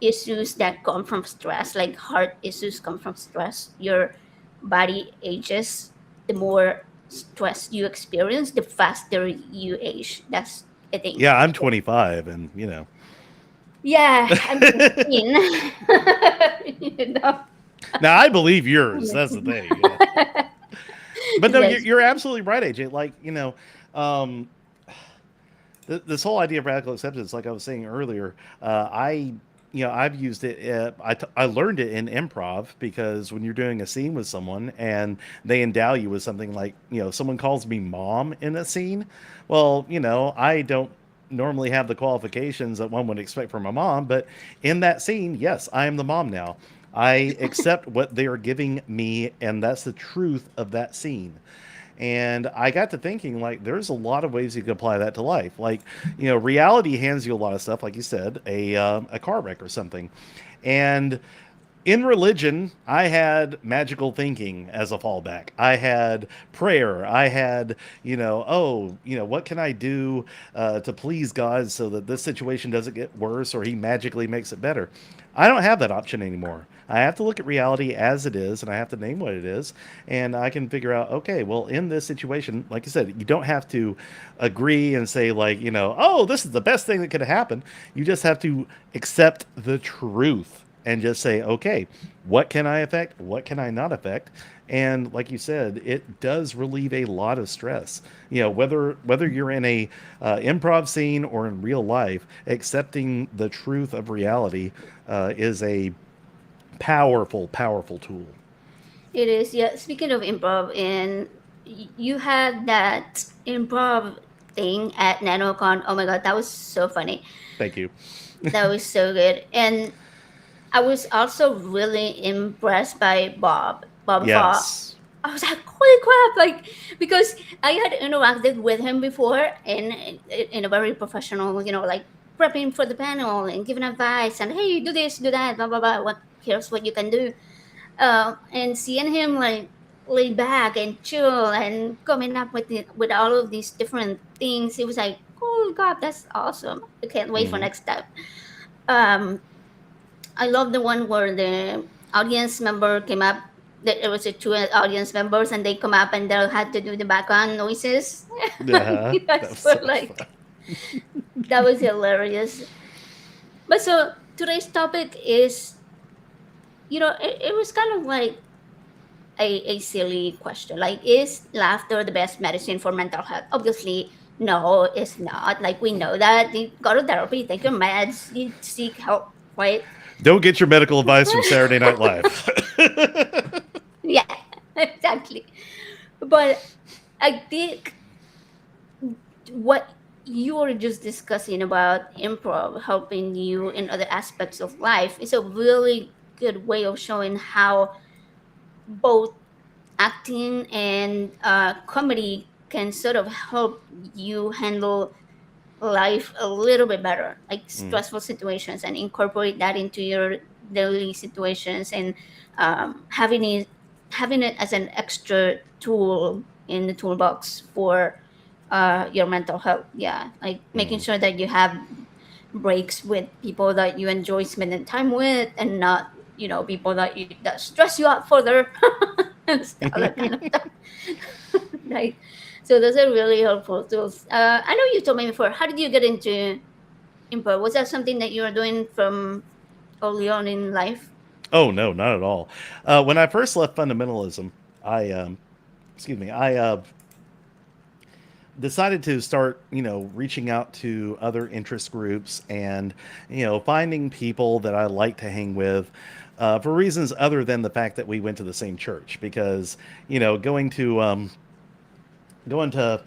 issues that come from stress, like heart issues come from stress. Your body ages. The more stress you experience, the faster you age. That's a thing. Yeah, I'm 25, and Yeah, I'm 16. You know? now I believe yours. That's the thing. But no, Yes. you're absolutely right, AJ. Like um, this whole idea of radical acceptance, like I was saying earlier, I've used it. I learned it in improv because when you're doing a scene with someone and they endow you with something like, someone calls me mom in a scene. Well, I don't normally have the qualifications that one would expect from a mom, but in that scene, yes, I am the mom now. I accept what they are giving me, and that's the truth of that scene. And I got to thinking, like, there's a lot of ways you can apply that to life. Like, reality hands you a lot of stuff, like you said, a car wreck or something. And in religion, I had magical thinking as a fallback. I had prayer. I had, what can I do to please God so that this situation doesn't get worse or He magically makes it better? I don't have that option anymore. I have to look at reality as it is, and I have to name what it is, and I can figure out, okay, well, in this situation, like I said, you don't have to agree and say, like, oh, this is the best thing that could happen. You just have to accept the truth and just say, okay, what can I affect? What can I not affect? And like you said, it does relieve a lot of stress. Whether you're in a improv scene or in real life, accepting the truth of reality is a powerful, powerful tool. It is, yeah. Speaking of improv, and you had that improv thing at NanoCon. Oh my god, that was so funny. Thank you. That was so good. And I was also really impressed by Bob Fa. Yes. I was like, holy crap! Like, because I had interacted with him before in a very professional, like prepping for the panel and giving advice and hey, do this, do that, blah blah blah. Here's what you can do. And seeing him like lay back and chill and coming up with all of these different things, it was like, oh god, that's awesome! I can't wait for Hmm. next time. Um, I love the one where the audience member came up. There was a two audience members, and they come up and they had to do the background noises. Yeah, that That's was for so like fun. that was hilarious. But so today's topic is, it was kind of like a silly question. Like, is laughter the best medicine for mental health? Obviously, no, it's not. Like, we know that. You go to therapy, take your meds, you seek help, right? Don't get your medical advice from Saturday Night Live. Yeah, exactly. But I think what you were just discussing about improv helping you in other aspects of life is a really good way of showing how both acting and comedy can sort of help you handle life a little bit better, like Mm. stressful situations, and incorporate that into your daily situations, and having it as an extra tool in the toolbox for your mental health. Yeah, like making Mm. sure that you have breaks with people that you enjoy spending time with, and not people that stress you out further and stuff, that kind of stuff. Right. So those are really helpful tools. I know you told me before. How did you get into improv? Was that something that you were doing from early on in life? Oh no, not at all. When I first left fundamentalism, I excuse me, I decided to start, reaching out to other interest groups and, finding people that I like to hang with for reasons other than the fact that we went to the same church. Because, going to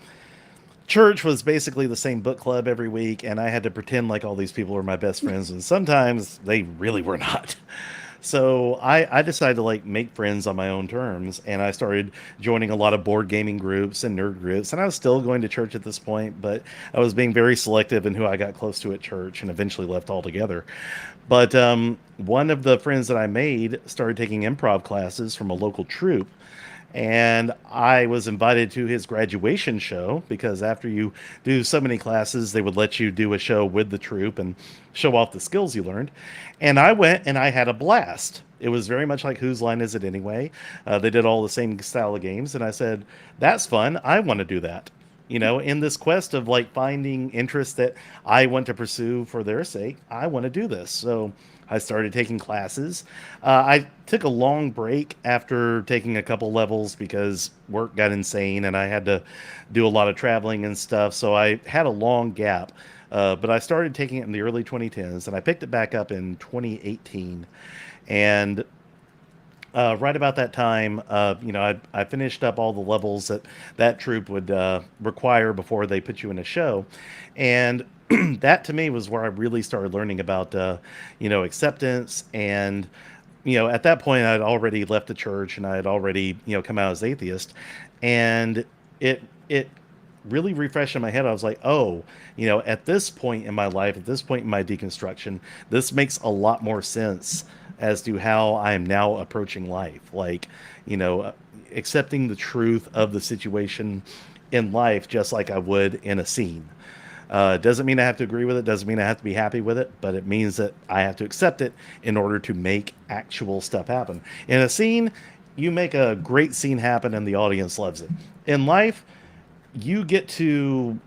church was basically the same book club every week, and I had to pretend like all these people were my best friends, and sometimes they really were not. So I decided to like make friends on my own terms, and I started joining a lot of board gaming groups and nerd groups. And I was still going to church at this point, but I was being very selective in who I got close to at church, and eventually left altogether. But one of the friends that I made started taking improv classes from a local troupe, and I was invited to his graduation show because after you do so many classes, they would let you do a show with the troupe and show off the skills you learned. And I went and I had a blast. It was very much like Whose Line Is It Anyway? They did all the same style of games, and I said, "That's fun. I want to do that." In this quest of like finding interests that I want to pursue for their sake, I want to do this. So I started taking classes. I took a long break after taking a couple levels because work got insane and I had to do a lot of traveling and stuff. So I had a long gap. But I started taking it in the early 2010s, and I picked it back up in 2018. And right about that time, I finished up all the levels that troop would require before they put you in a show, and that to me was where I really started learning about acceptance. And at that point I'd already left the church and I had already come out as atheist, and it really refreshed in my head. I was like, oh, at this point in my life, at this point in my deconstruction, this makes a lot more sense as to how I am now approaching life. Like, you know, accepting the truth of the situation in life just like I would in a scene. Doesn't mean I have to agree with it, doesn't mean I have to be happy with it, but it means that I have to accept it in order to make actual stuff happen. In a scene, you make a great scene happen and the audience loves it. In life, you get to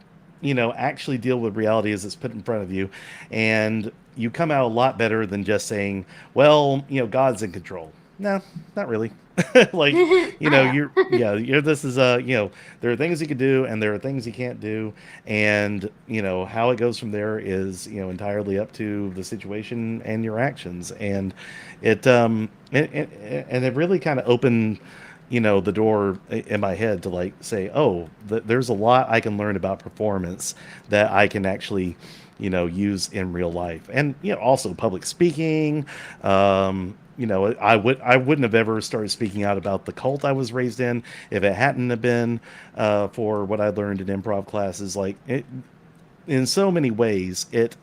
actually deal with reality as it's put in front of you, and you come out a lot better than just saying, well, God's in control. No, not really. Like, Oh yeah. you're this is there are things you can do and there are things you can't do, and how it goes from there is entirely up to the situation and your actions. And it really kind of opened the door in my head to like say, oh, there's a lot I can learn about performance that I can actually use in real life. And also public speaking. I wouldn't have ever started speaking out about the cult I was raised in if it hadn't have been for what I learned in improv classes. Like, in so many ways, it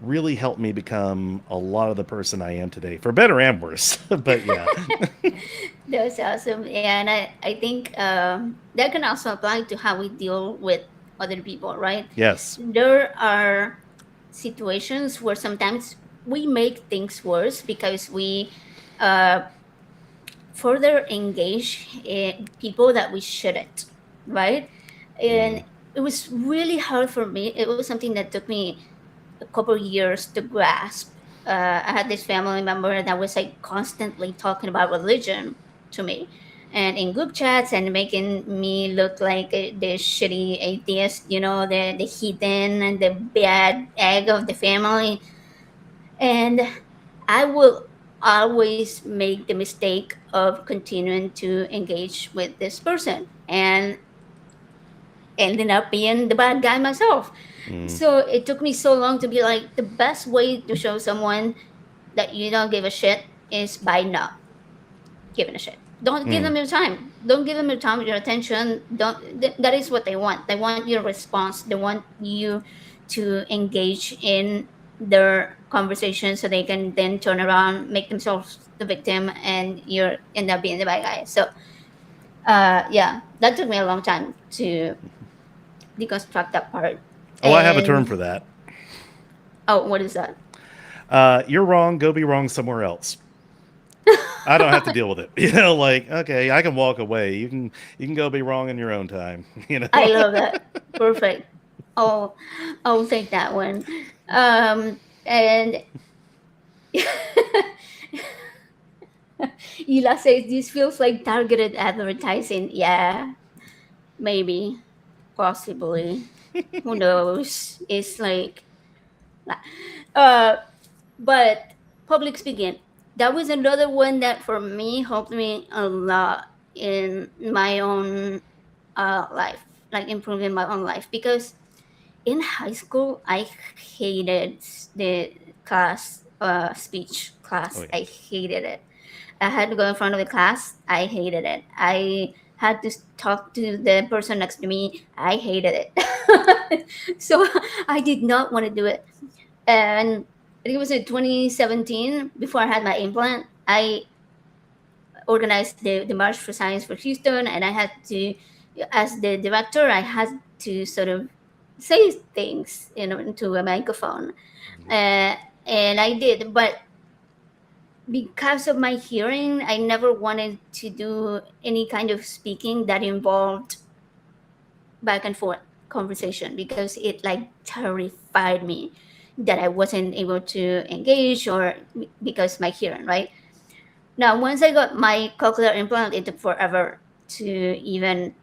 really helped me become a lot of the person I am today, for better and worse. But yeah. That's awesome. And I think that can also apply to how we deal with other people, right? Yes. There are situations where sometimes we make things worse because we uh, further engage in people that we shouldn't, right? Mm. And it was really hard for me. It was something that took me a couple of years to grasp. I had this family member that was like constantly talking about religion to me, and in group chats, and making me look like the shitty atheist, the heathen and the bad egg of the family. And I will always make the mistake of continuing to engage with this person and ending up being the bad guy myself. Mm. So it took me so long to be like, the best way to show someone that you don't give a shit is by not giving a shit. Don't give Mm. them your time. Don't give them your time, your attention. Don't. That is what they want. They want your response. They want you to engage in their conversation so they can then turn around, make themselves the victim, and you're end up being the bad guy. So, yeah, that took me a long time to deconstruct that part. Oh, I have a term And for that. oh, what is that? You're wrong. Go be wrong somewhere else. I don't have to deal with it. Like, okay, I can walk away. You can go be wrong in your own time. I love that. Perfect. Oh, I'll take that one. And Ila says this feels like targeted advertising. Yeah, maybe, possibly. Who knows? It's like, uh, but public speaking. That was another one that for me helped me a lot in my own life, like improving my own life. Because in high school, I hated the class speech Oh class. yeah. I hated it. I had to go in front of the class. I hated it. I had to talk to the person next to me. I hated it. So I did not want to do it. And it was in 2017, before I had my implant. I organized the March for Science for Houston, and I had to, as the director, I had to sort of say things, into a microphone. Uh, and I did, but because of my hearing, I never wanted to do any kind of speaking that involved back and forth conversation, because it like terrified me that I wasn't able to engage, or because my hearing, right? Now, once I got my cochlear implant, it took forever to even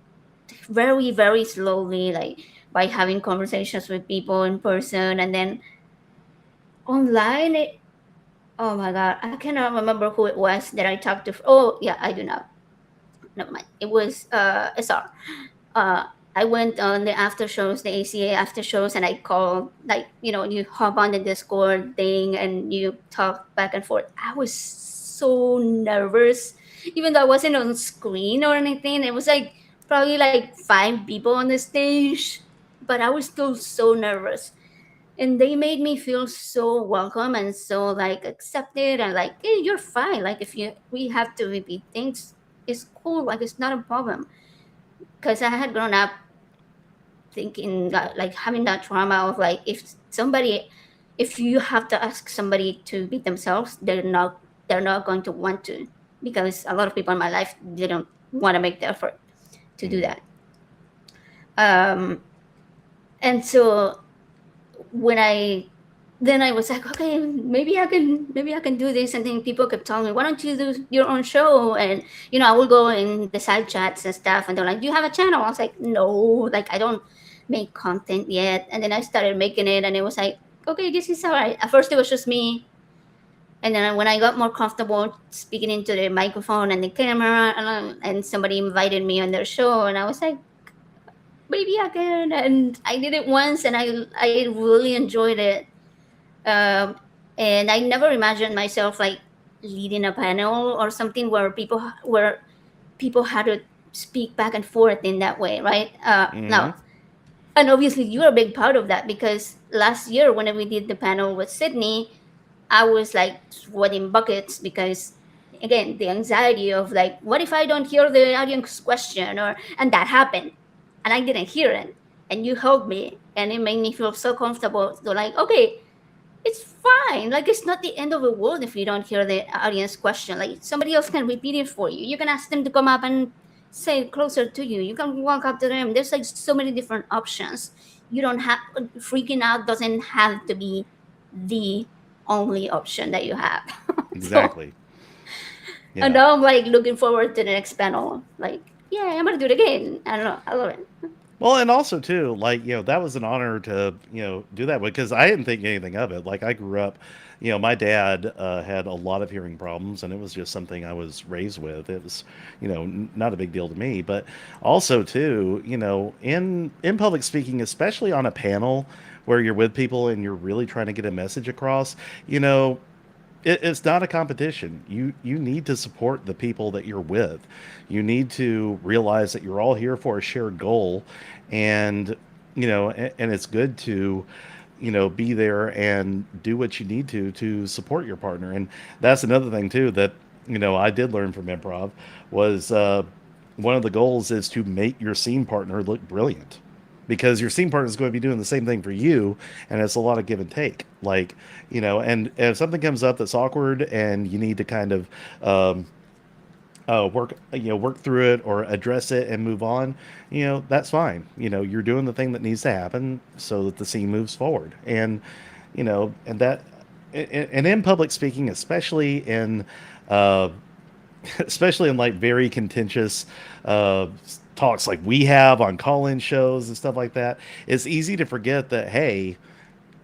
very, very slowly, like by having conversations with people in person, and then online. Oh my God, I cannot remember who it was that I talked to. Oh, yeah, I do know. Never mind. It was SR. Uh, I went on the after shows, the ACA after shows, and I called, like, you hop on the Discord thing and you talk back and forth. I was so nervous, even though I wasn't on screen or anything. It was like probably like five people on the stage, but I was still so nervous. And they made me feel so welcome and so like accepted, and like, hey, you're fine. Like, if we have to repeat things, it's cool. Like, it's not a problem. Because I had grown up thinking that, like, having that trauma of like, if you have to ask somebody to be themselves, they're not going to want to, because a lot of people in my life didn't want to make the effort to do Mm-hmm. that. Um, and so when I was like, okay, maybe I can do this. And then people kept telling me, why don't you do your own show? And I will go in the side chats and stuff, and they're like, do you have a channel? I was like, no, like, I don't make content yet. And then I started making it, and it was like, okay, this is all right. At first it was just me, and then when I got more comfortable speaking into the microphone and the camera, and somebody invited me on their show, and I was like, maybe I can. And I did it once, and I really enjoyed it. um, and I never imagined myself like leading a panel or something where people had to speak back and forth in that way, right? Mm-hmm. Now, and obviously you're a big part of that, because last year when we did the panel with Sydney, I was like sweating buckets, because again, the anxiety of like, what if I don't hear the audience question, or and that happened, and I didn't hear it, and you helped me, and it made me feel so comfortable. So like, okay, it's fine. Like, it's not the end of the world if you don't hear the audience question. Like, somebody else can repeat it for you. You can ask them to come up and say it closer to you. You can walk up to them. There's like so many different options. You don't have Freaking out doesn't have to be the only option that you have. So, Exactly. and Yeah. now I'm like looking forward to the next panel. Like, yeah, I'm gonna do it again. I don't know. I love it. Well, and also too, like that was an honor to do that because I didn't think anything of it. Like I grew up, my dad had a lot of hearing problems, and it was just something I was raised with. It was, not a big deal to me. But also too, in public speaking, especially on a panel where you're with people and you're really trying to get a message across, you know, it's not a competition. You need to support the people that you're with. You need to realize that you're all here for a shared goal, and and it's good to be there and do what you need to support your partner. And that's another thing too that I did learn from improv was one of the goals is to make your scene partner look brilliant, because your scene partner is going to be doing the same thing for you, and it's a lot of give and take. Like, and if something comes up that's awkward and you need to kind of work through it or address it and move on, that's fine. You're doing the thing that needs to happen so that the scene moves forward. And and that and in public speaking, especially in uh, especially in like very contentious uh, talks like we have on call-in shows and stuff like that, it's easy to forget that, hey,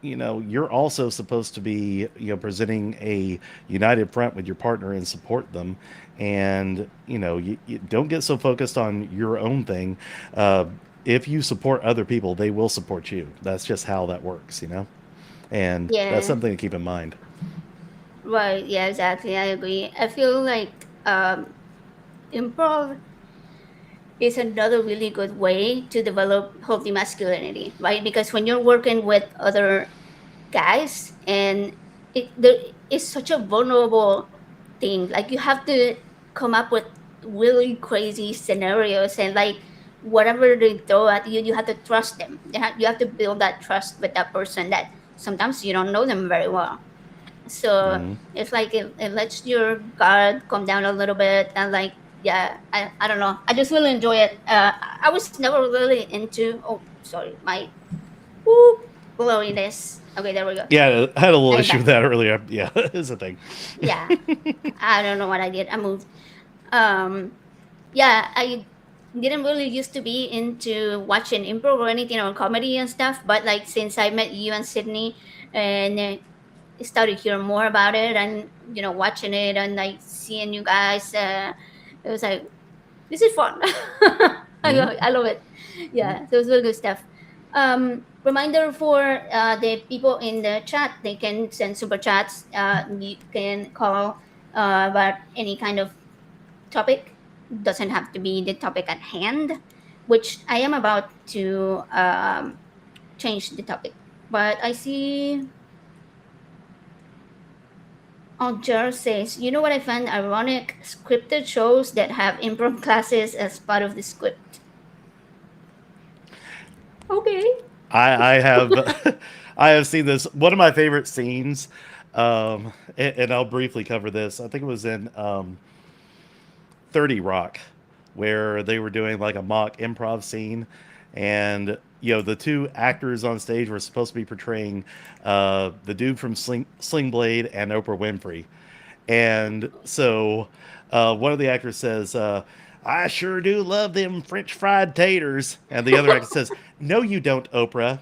you're also supposed to be, presenting a united front with your partner and support them. And, you don't get so focused on your own thing. Uh, if you support other people, they will support you. That's just how that works. And that's Yeah, something to keep in mind. right. Yeah, exactly. I agree. I feel like improv is another really good way to develop healthy masculinity, right? Because when you're working with other guys, and there is such a vulnerable thing, like you have to come up with really crazy scenarios, and like whatever they throw at you, you have to trust them. You have to build that trust with that person that sometimes you don't know them very well. So Mm-hmm. it's like it lets your guard come down a little bit, and like, yeah, I don't know, I just really enjoy it. I was never really into, oh sorry, my whoop blowiness. Okay, there we go. Yeah, I had a little I'm issue back. with that earlier. Yeah, is a thing. Yeah, I don't know what I did, I moved. um yeah, I didn't really used to be into watching improv or anything or comedy and stuff, but like since I met you and Sydney, and started hearing more about it, and watching it and like seeing you guys, it was like, this is fun. Mm-hmm. I love it. Yeah, so it's really good stuff. Reminder for the people in the chat, they can send super chats. You can call about any kind of topic. Doesn't have to be the topic at hand, which I am about to change the topic. But I see. Oh, Jar says, you know what I find ironic? Scripted shows that have improv classes as part of the script. Okay. I have I have seen this. One of my favorite scenes, and I'll briefly cover this. I think it was in 30 Rock, where they were doing like a mock improv scene, and the two actors on stage were supposed to be portraying the dude from Sling Blade and Oprah Winfrey, and so one of the actors says, "I sure do love them French fried taters," and the other actor says, "No, you don't, Oprah."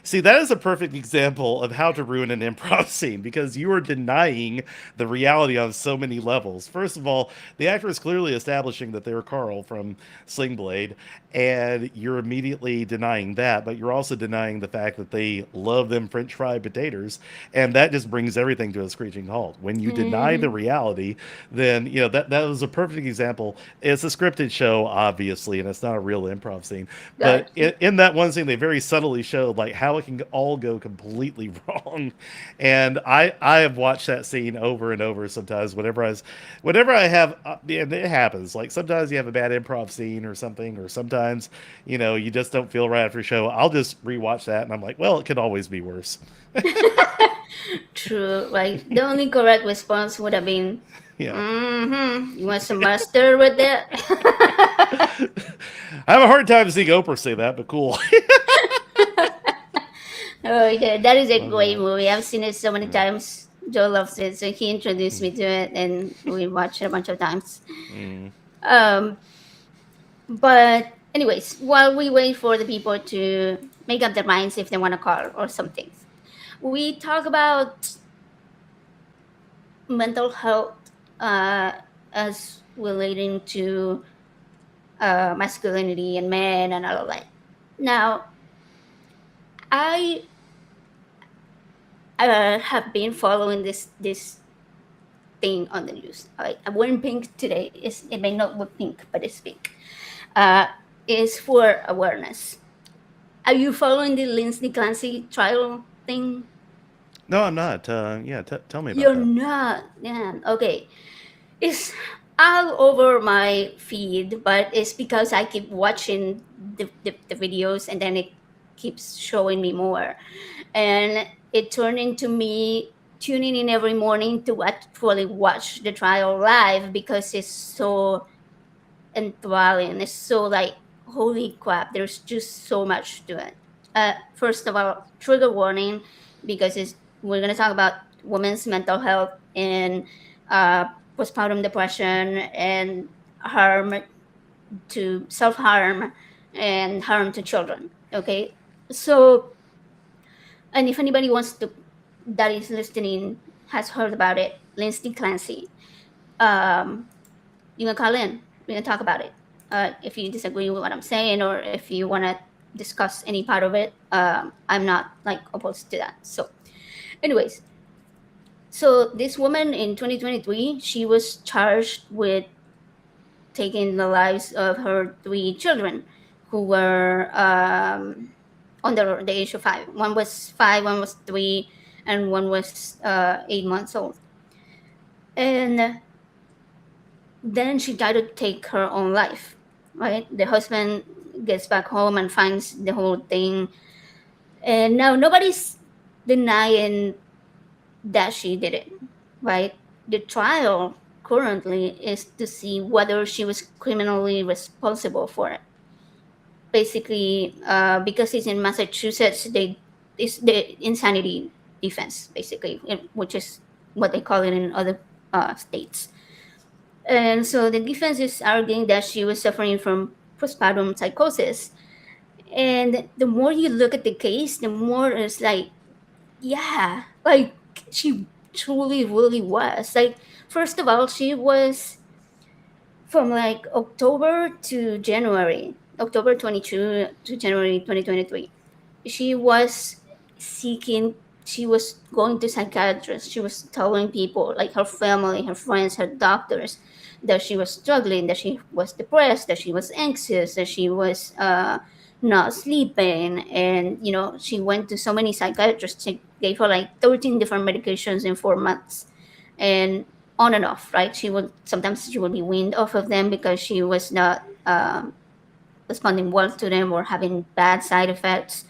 See, that is a perfect example of how to ruin an improv scene because you are denying the reality on so many levels. First of all, the actor is clearly establishing that they're Carl from Sling Blade, and you're immediately denying that, but you're also denying the fact that they love them French fried potatoes, and that just brings everything to a screeching halt. When you deny the Mm, reality, then that was a perfect example. It's a scripted show, obviously, and it's not a real improv scene. But gotcha. in that one scene, they very subtly showed like how it can all go completely wrong. And I have watched that scene over and over. Sometimes whenever I have, and it happens. Like sometimes you have a bad improv scene or something, or sometimes you just don't feel right after a show. I'll just rewatch that, and I'm like, well, it could always be worse. True. Like the only correct response would have been, Yeah, You want some mustard with that? I have a hard time seeing Oprah say that, but cool. Oh, yeah, that is a Love great that. movie. I've seen it so many times. Joe loves it, so he introduced me to it, and we watched it a bunch of times. Mm. Um, but anyways, while we wait for the people to make up their minds if they want to call or something, we talk about mental health as relating to masculinity and men and all of that. Now, I have been following this thing on the news. I'm wearing pink today. It may not look pink, but it's pink. Uh, is for awareness. Are you following the Lindsay Clancy trial thing? No, I'm not. Yeah, tell me about You're that. not. Yeah. Okay. It's all over my feed, but it's because I keep watching the videos, and then it keeps showing me more. And it turned into me tuning in every morning to actually watch the trial live because it's so enthralling. It's so like, holy crap, there's just so much to it. First of all, trigger warning, because we're going to talk about women's mental health and postpartum depression and harm to self-harm and harm to children. Okay, so, and if anybody wants to, that is listening, has heard about it, Lindsay Clancy, um, you can call in. We can talk about it. If you disagree with what I'm saying, or if you want to discuss any part of it, I'm not like opposed to that. So, anyways, so this woman in 2023, she was charged with taking the lives of her three children who were under the age of 5. One was 5, one was 3, and one was 8 months old. And then she tried to take her own life, right? The husband gets back home and finds the whole thing. And now nobody's denying that she did it, right? The trial currently is to see whether she was criminally responsible for it. Basically, because it's in Massachusetts, it's the insanity defense, basically, which is what they call it in other states. And so the defense is arguing that she was suffering from postpartum psychosis. And the more you look at the case, the more it's like, yeah, like she truly, really was. Like, first of all, she was from like October to January, October 22 to January 2023. She was seeking, she was going to psychiatrists. She was telling people, like her family, her friends, her doctors, that she was struggling, that she was depressed, that she was anxious, that she was not sleeping. And, you know, she went to so many psychiatrists. She gave her like 13 different medications in 4 months. And on and off, right? Sometimes she would be weaned off of them because she was not responding well to them or having bad side effects.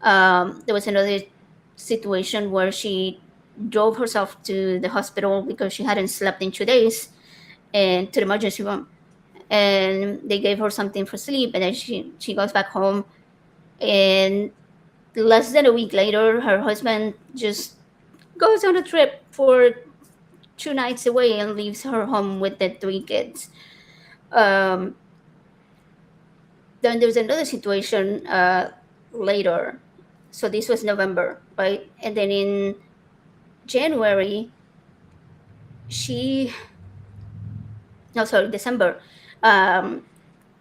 There was another situation where she drove herself to the hospital because she hadn't slept in 2 days, and to the emergency room, and they gave her something for sleep, and then she goes back home, and less than a week later her husband just goes on a trip for 2 nights away and leaves her home with the three kids. um, then there's another situation later. So this was November, right? And then in January, she, no, sorry, December, um,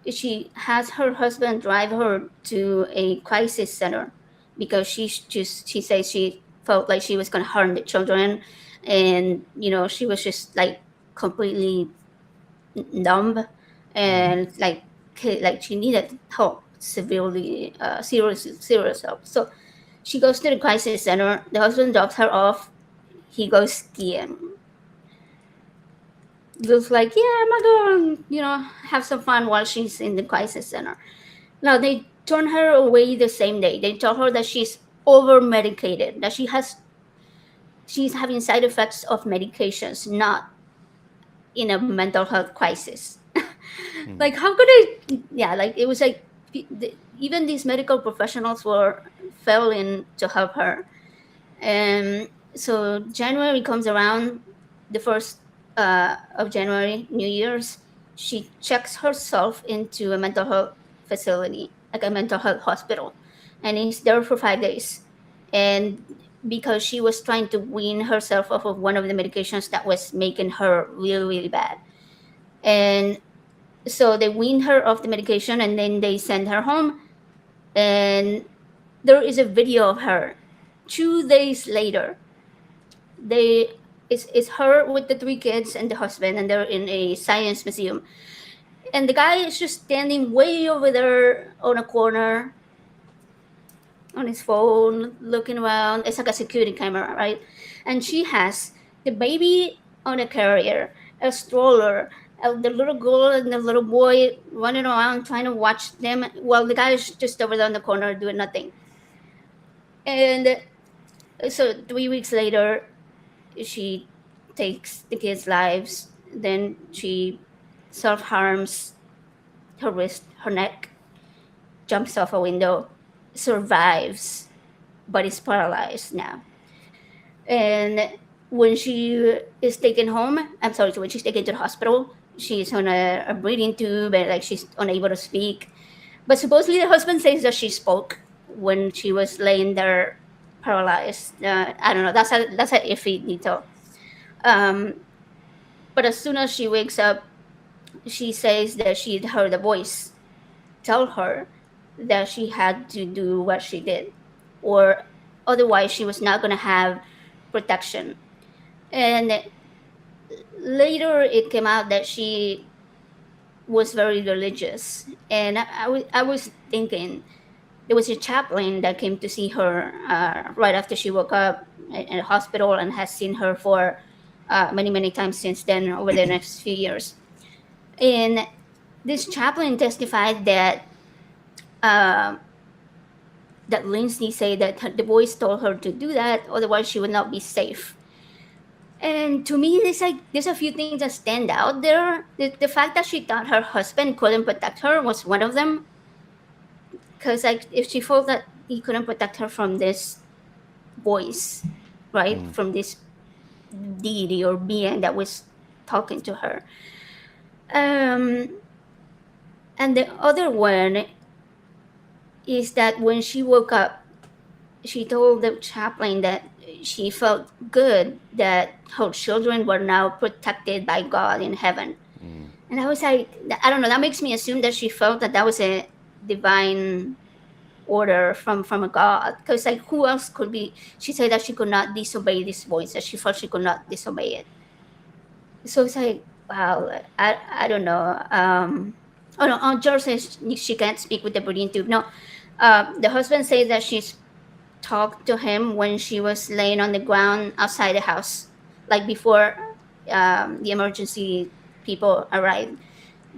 she has her husband drive her to a crisis center because she says she felt like she was going to harm the children. And, you know, she was just like completely numb, Hmm. and like she needed help, severely, serious help. So she goes to the crisis center. The husband drops her off. He goes skiing. Looks like, yeah, I'm gonna go, you know, have some fun while she's in the crisis center. Now they turn her away the same day. They tell her that she's over medicated, that she's having side effects of medications, not in a mental health crisis. Hmm. Like, how could I? Yeah, like it was like even these medical professionals were failing to help her. And so January comes around, the first of January, New Year's, she checks herself into a mental health facility, like a mental health hospital, and is there for 5 days. And because she was trying to wean herself off of one of the medications that was making her really, really bad. And so they wean her off the medication, and then they send her home. And there is a video of her 2 days later. They it's her with the three kids and the husband, and they're in a science museum. And the guy is just standing way over there on a corner on his phone, looking around. It's like a security camera, right? And she has the baby on a carrier, a stroller, the little girl and the little boy running around trying to watch them while the guy is just over there in the corner doing nothing. And so 3 weeks later, she takes the kids' lives. Then she self harms her wrist, her neck, jumps off a window, survives, but is paralyzed now. And when she is taken home, I'm sorry, when she's taken to the hospital, she's on a breathing tube and like she's unable to speak. But supposedly the husband says that she spoke when she was laying there paralyzed. I don't know. That's a iffy detail. Um, but as soon as she wakes up, she says that she'd heard a voice tell her that she had to do what she did, or otherwise she was not going to have protection. And later it came out that she was very religious. And I was thinking, there was a chaplain that came to see her right after she woke up in the hospital and has seen her for many, many times since then over the next few years. And this chaplain testified uh, that Lindsay said that the boys told her to do that, otherwise she would not be safe. And to me, there's a few things that stand out there. The fact that she thought her husband couldn't protect her was one of them, because like if she felt that he couldn't protect her from this voice, right, Mm. from this deity or being that was talking to her. Um, and the other one is that when she woke up, she told the chaplain that she felt good that her children were now protected by God in heaven. Mm. And I was like, I don't know, that makes me assume that she felt that that was a divine order from a God. Because like, who else could be? She said that she could not disobey this voice, that she felt she could not disobey it. So it's like, wow, I don't know. Oh no, George says she can't speak with the breathing tube. No, the husband says that she's talked to him when she was laying on the ground outside the house, like before the emergency people arrived,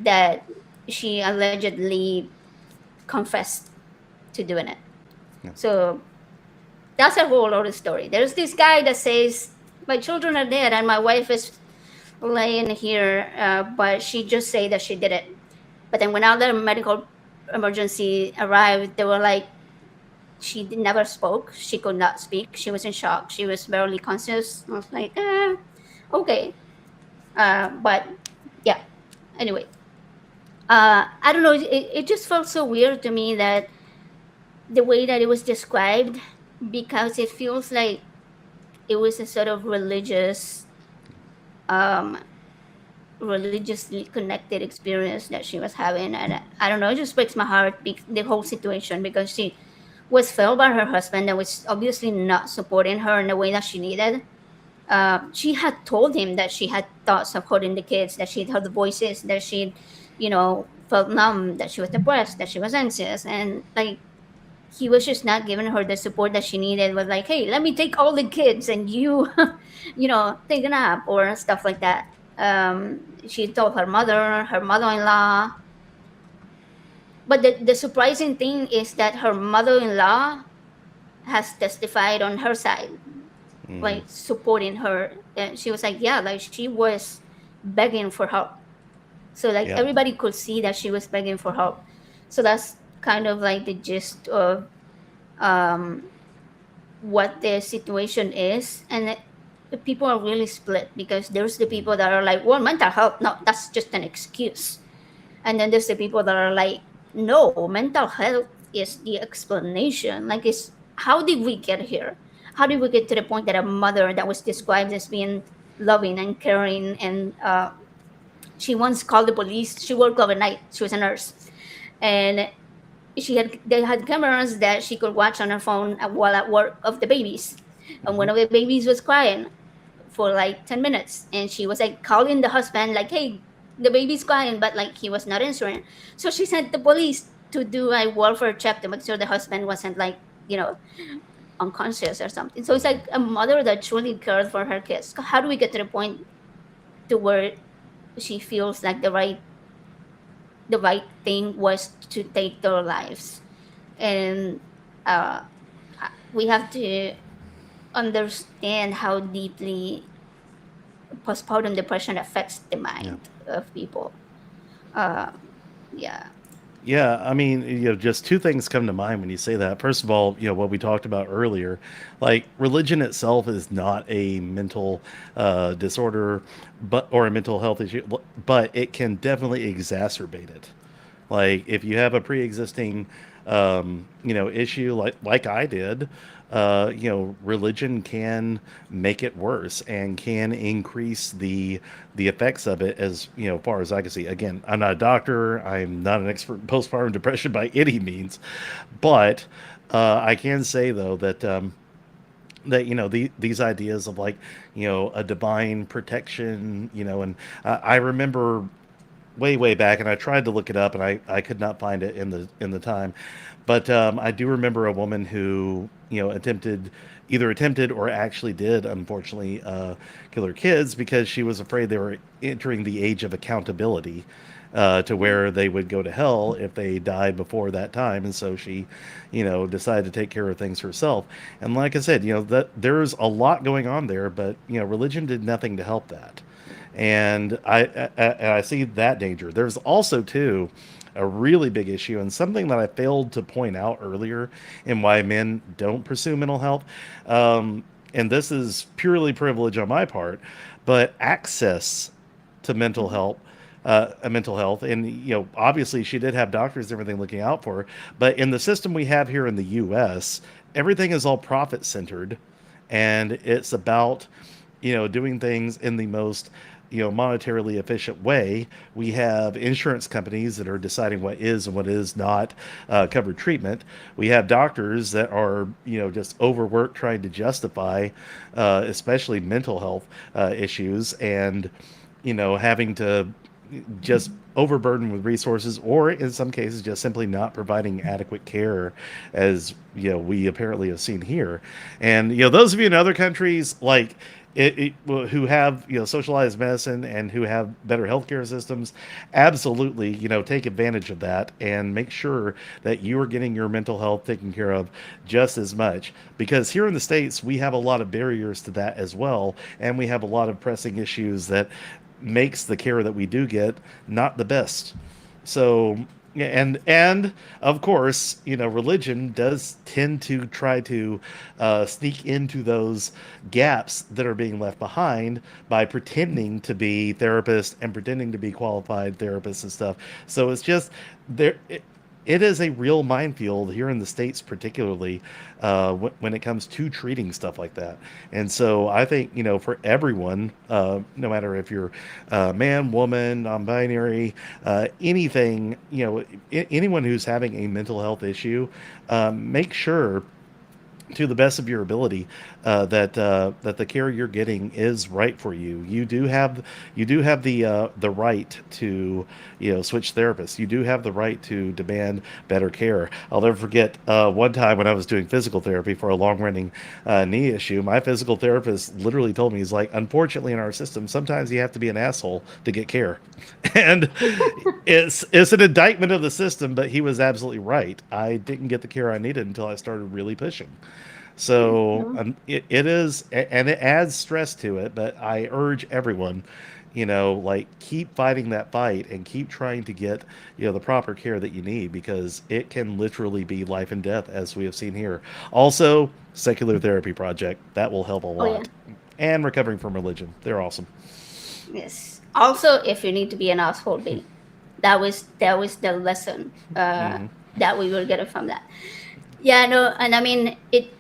that she allegedly confessed to doing it. Yeah. So that's a whole other story. There's this guy that says, my children are dead and my wife is laying here, but she just said that she did it. But then when other medical emergency arrived, they were like, she never spoke. She could not speak. She was in shock. She was barely conscious. I was like, okay. But yeah, anyway. I don't know. It just felt so weird to me that the way that it was described, because it feels like it was a sort of um, religiously connected experience that she was having. And I don't know, it just breaks my heart, the whole situation, because she was failed by her husband that was obviously not supporting her in the way that she needed. She had told him that she had thoughts of hurting the kids, that she'd heard the voices, that she'd, felt numb, that she was depressed, that she was anxious. And like, he was just not giving her the support that she needed. Was like, hey, let me take all the kids and you, take a nap or stuff like that. She told her mother-in-law. But the surprising thing is that her mother-in-law has testified on her side, Mm-hmm. like supporting her. And she was like, yeah, like she was begging for help. So like Yep. everybody could see that she was begging for help. So that's kind of like the gist of um, what the situation is. And the people are really split, because there's the people that are like, well, mental health, no, that's just an excuse. And then there's the people that are like, no, mental health is the explanation. Like, it's how did we get here? How did we get to the point that a mother that was described as being loving and caring, and she once called the police. She worked overnight. She was a nurse, and they had cameras that she could watch on her phone while at work of the babies. And Mm-hmm. one of the babies was crying for like 10 minutes, and she was like calling the husband like, hey, the baby's crying, but like he was not answering. So she sent the police to do a welfare check to make sure the husband wasn't like, unconscious or something. So it's like a mother that truly cared for her kids. How do we get to the point to where she feels like the right thing was to take their lives? And uh, we have to understand how deeply postpartum depression affects the Yeah. mind of people. Uh, yeah. Yeah, I mean, just two things come to mind when you say that. First of all, what we talked about earlier, like religion itself is not a mental disorder, but or a mental health issue, but it can definitely exacerbate it. Like if you have a pre-existing, issue like I did, religion can make it worse and can increase the effects of it as far as I can see. Again, I'm not a doctor. I'm not an expert in postpartum depression by any means, but I can say though that these ideas of like a divine protection, and I remember way back, and I tried to look it up, and I could not find it in the time. But I do remember a woman who either attempted or actually did, unfortunately, kill her kids because she was afraid they were entering the age of accountability. To where they would go to hell if they died before that time, and so she, decided to take care of things herself. And like I said, that there's a lot going on there, but religion did nothing to help that. And I see that danger. There's also too a really big issue and something that I failed to point out earlier in why men don't pursue mental health. And this is purely privilege on my part, but access to mental health, and obviously she did have doctors and everything looking out for her. But in the system we have here in the U.S., everything is all profit centered, and it's about doing things in the most monetarily efficient way. We have insurance companies that are deciding what is and what is not covered treatment. We have doctors that are just overworked trying to justify especially mental health issues, and having to just overburdened with resources, or in some cases just simply not providing adequate care, as we apparently have seen here. And those of you in other countries like who have socialized medicine and who have better healthcare systems, absolutely take advantage of that and make sure that you are getting your mental health taken care of just as much, because here in the States we have a lot of barriers to that as well, and we have a lot of pressing issues that makes the care that we do get not the best. So, yeah, and of course, religion does tend to try to sneak into those gaps that are being left behind by pretending to be therapists and pretending to be qualified therapists and stuff. So it's just there. It is a real minefield here in the States, particularly when it comes to treating stuff like that. And so I think, for everyone, no matter if you're man, woman, non binary, anything, anyone who's having a mental health issue, make sure to the best of your ability that the care you're getting is right for you. You do have the right to switch therapists. You do have the right to demand better care. I'll never forget one time when I was doing physical therapy for a long running knee issue. My physical therapist literally told me, he's like, unfortunately in our system sometimes you have to be an asshole to get care. And it's an indictment of the system, but he was absolutely right. I didn't get the care I needed until I started really pushing. So Mhm. it is, and it adds stress to it. But I urge everyone, like keep fighting that fight and keep trying to get the proper care that you need, because it can literally be life and death, as we have seen here. Also, secular therapy project that will help a Oh yeah. lot, and recovering from religion. They're awesome. Yes. Also, if you need to be an asshole, be that was the lesson Hmm. that we will get from that. Yeah, no, and I mean it.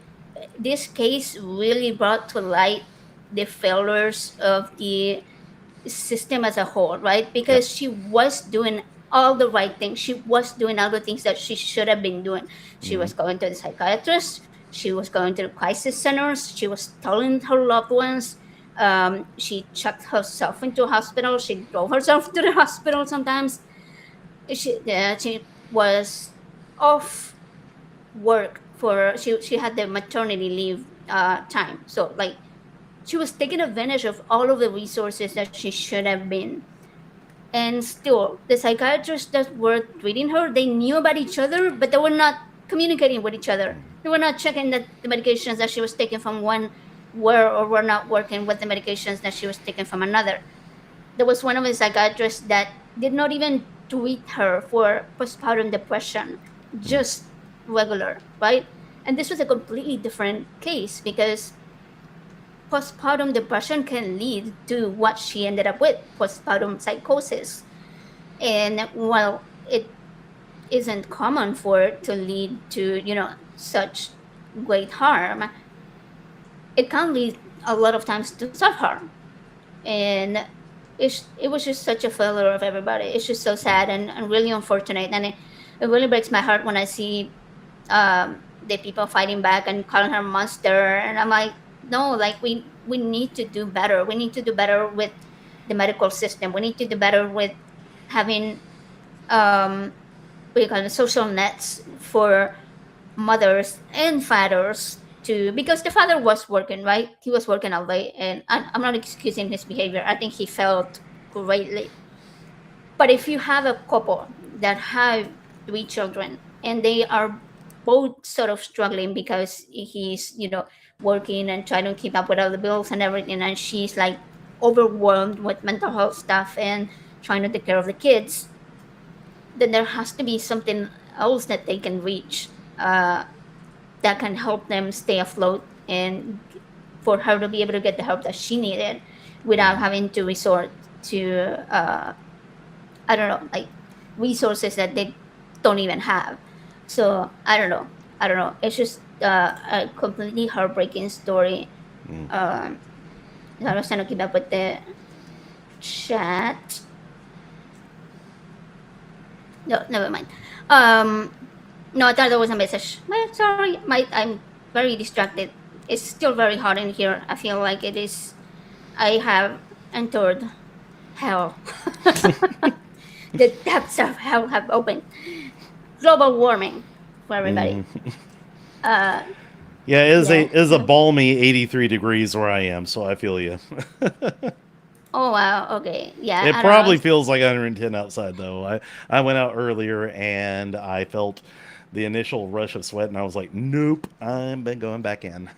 This case really brought to light the failures of the system as a whole, right? Yep. Because she was doing all the right things. She was doing all the things that she should have been doing. She Hmm. was going to the psychiatrist. She was going to the crisis centers. She was telling her loved ones. She checked herself into a hospital. She drove herself to the hospital sometimes. She was off work for she had the maternity leave time. So like she was taking advantage of all of the resources that she should have been. And still, the psychiatrists that were treating her, they knew about each other, but they were not communicating with each other. They were not checking that the medications that she was taking from one were or were not working with the medications that she was taking from another. There was one of the psychiatrists that did not even treat her for postpartum depression, Mm. just regular, right? And this was a completely different case because postpartum depression can lead to what she ended up with, postpartum psychosis. And while it isn't common for it to lead to, such great harm, it can lead a lot of times to self harm. And it was just such a failure of everybody. It's just so sad and really unfortunate. And it really breaks my heart when I see the people fighting back and calling her monster. And I'm like, no, like we need to do better. We need to do better with the medical system. We need to do better with having what do you call it, social nets for mothers and fathers to, because the father was working, right? He was working all day, and I'm not excusing his behavior. I think he felt greatly. But if you have a couple that have 3 children and they are both sort of struggling because he's, working and trying to keep up with all the bills and everything, and she's like overwhelmed with mental health stuff and trying to take care of the kids, then there has to be something else that they can reach, that can help them stay afloat and for her to be able to get the help that she needed without Mm. having to resort to, I don't know, like resources that they don't even have. So I don't know. I don't know. It's just a completely heartbreaking story. Mm. Um, so I was trying to keep up with the chat. No, never mind. Um, no, I thought there was a message. Sorry, I'm very distracted. It's still very hot in here. I feel like it is. I have entered hell. The depths of hell have opened. Global warming for everybody. Mm. Uh, Yeah, yeah. it is a balmy 83 degrees where I am, so I feel you. Oh wow. Okay. Yeah. It I don't know. probably feels like 110 outside though. I went out earlier and I felt the initial rush of sweat and I was like, nope, I'm been going back in.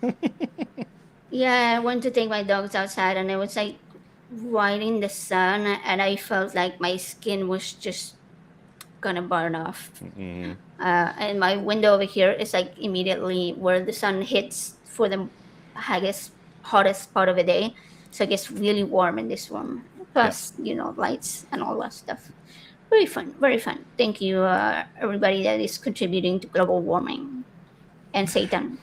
Yeah, I went to take my dogs outside, and it was like right in the sun, and I felt like my skin was just gonna burn off. Mm. And my window over here is like immediately where the sun hits for the, I guess, hottest part of the day. So it gets really warm in this room. Yeah. Plus, lights and all that stuff. Very fun, very fun. Thank you, everybody that is contributing to global warming and Satan.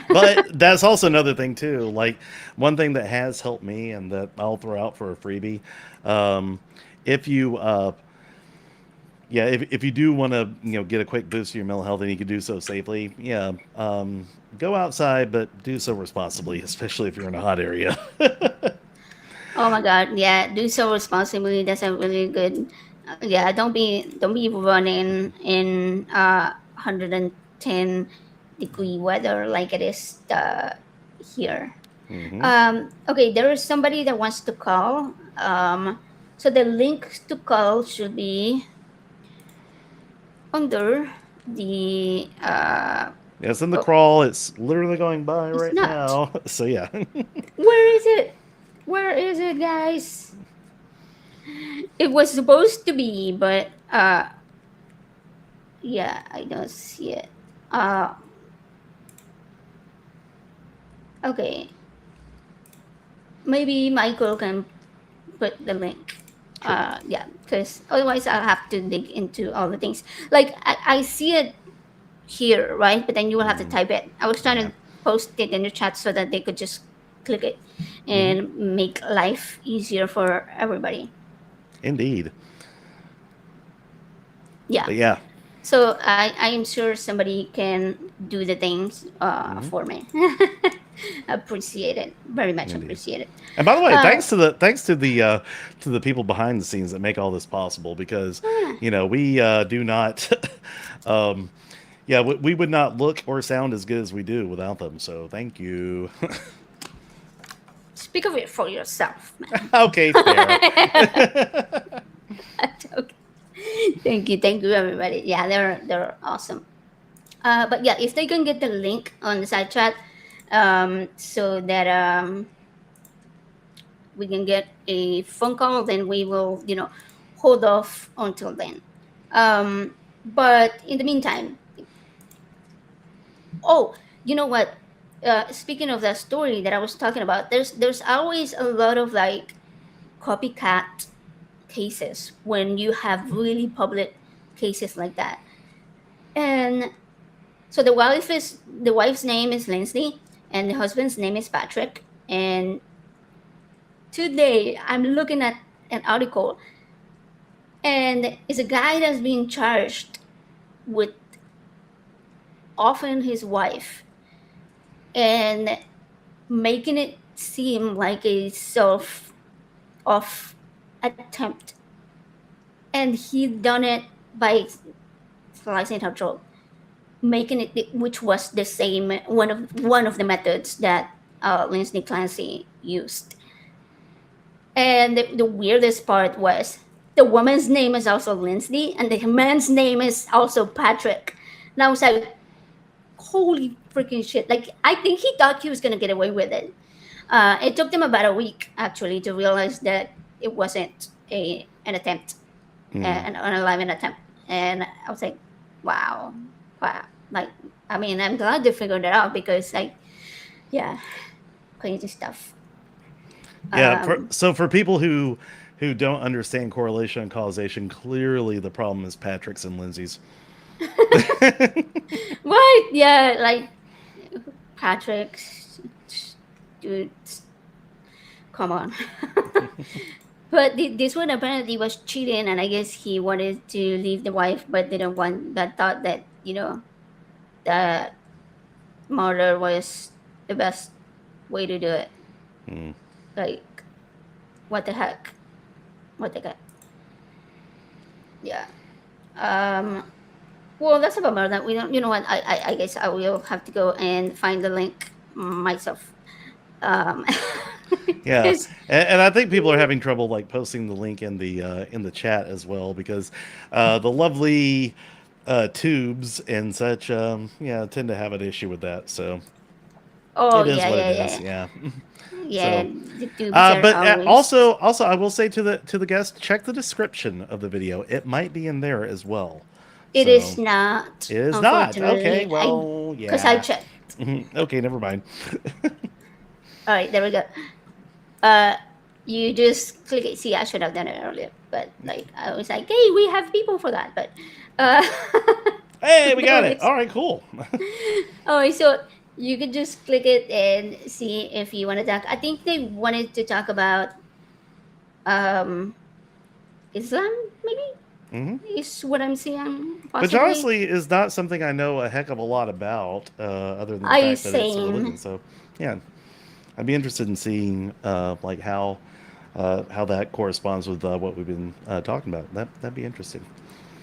But that's also another thing too. Like one thing that has helped me and that I'll throw out for a freebie, um, if you yeah, if you do want to, get a quick boost to your mental health and you can do so safely, yeah, go outside, but do so responsibly, especially if you're in a hot area. Oh my God, yeah, do so responsibly. That's a really good. Yeah, don't be running in 110-degree weather like it is here. Hmm. Okay, there is somebody that wants to call. So the link to call should be under the. Yeah, it's in the Oh, crawl. It's literally going by it's right not. now. So yeah. Where is it? Where is it, guys? It was supposed to be, but yeah, I don't see it. Uh, okay, maybe Michael can put the link. Sure. Yeah, because otherwise I'll have to dig into all the things. Like I see it here, right? But then you will have to Mm, type it. I was trying yeah. to post it in the chat so that they could just click it Hmm. and make life easier for everybody. Indeed. Yeah. But yeah. So I am sure somebody can do the things Hmm. for me. Appreciate it. Very much Indeed. appreciate it. And by the way, Uh, to the people behind the scenes that make all this possible, because yeah. we do not, um, yeah, we would not look or sound as good as we do without them. So thank you. Speak of it for yourself, man. Okay, fair. Okay. Thank you, everybody. Yeah, they're awesome. But yeah, if they can get the link on the side chat, so that we can get a phone call, then we will, hold off until then. But in the meantime, oh, you know what? Speaking of that story that I was talking about, there's always a lot of like copycat cases when you have really public cases like that. And so the wife's name is Lindsay, and the husband's name is Patrick. And today I'm looking at an article, and it's a guy that's being charged with offing his wife and making it seem like a self off attempt, and he done it by slicing her throat, making it, which was the same one of the methods that Lindsay Clancy used. And the weirdest part was the woman's name is also Lindsay, and the man's name is also Patrick. And I was like, holy freaking shit! Like, I think he thought he was gonna get away with it. It took them about a week actually to realize that it wasn't an attempt, an unalive attempt. And I was like, wow, wow. Like, I mean, I'm glad they figured it out because, like, yeah, crazy stuff. Yeah. So for people who don't understand correlation and causation, clearly the problem is Patrick's and Lindsay's. Right? Yeah, like Patrick, dude, come on. But this one apparently was cheating, and I guess he wanted to leave the wife, but didn't want. But thought that that murder was the best way to do it. Like, what the heck? What the heck? Yeah. Well, that's about murder. We don't. You know what? I guess I will have to go and find the link myself. Um, Yeah, 'cause- and I think people are having trouble like posting the link in the chat as well because the lovely tubes and such tend to have an issue with that. So oh it is yeah, what yeah, it is. yeah, Yeah. yeah. So, The tubes are but always. also I will say to the guest, check the description of the video. It might be in there as well. It So is not, it is not. Okay. unfortunately. Well, Because I yeah. checked. Okay. Never mind. All right, there we go. Uh, you just click it. See, I should have done it earlier, but like I was like, hey, we have people for that. But uh, Hey, we got it. anyways. All right. Cool. Oh, so you could just click it and see if you want to talk. I think they wanted to talk about um, Islam, maybe is what I'm seeing. Which Possibly, honestly is not something I know a heck of a lot about, other than the I fact that it's a religion. same. So, yeah, I'd be interested in seeing like how that corresponds with what we've been talking about. That'd be interesting.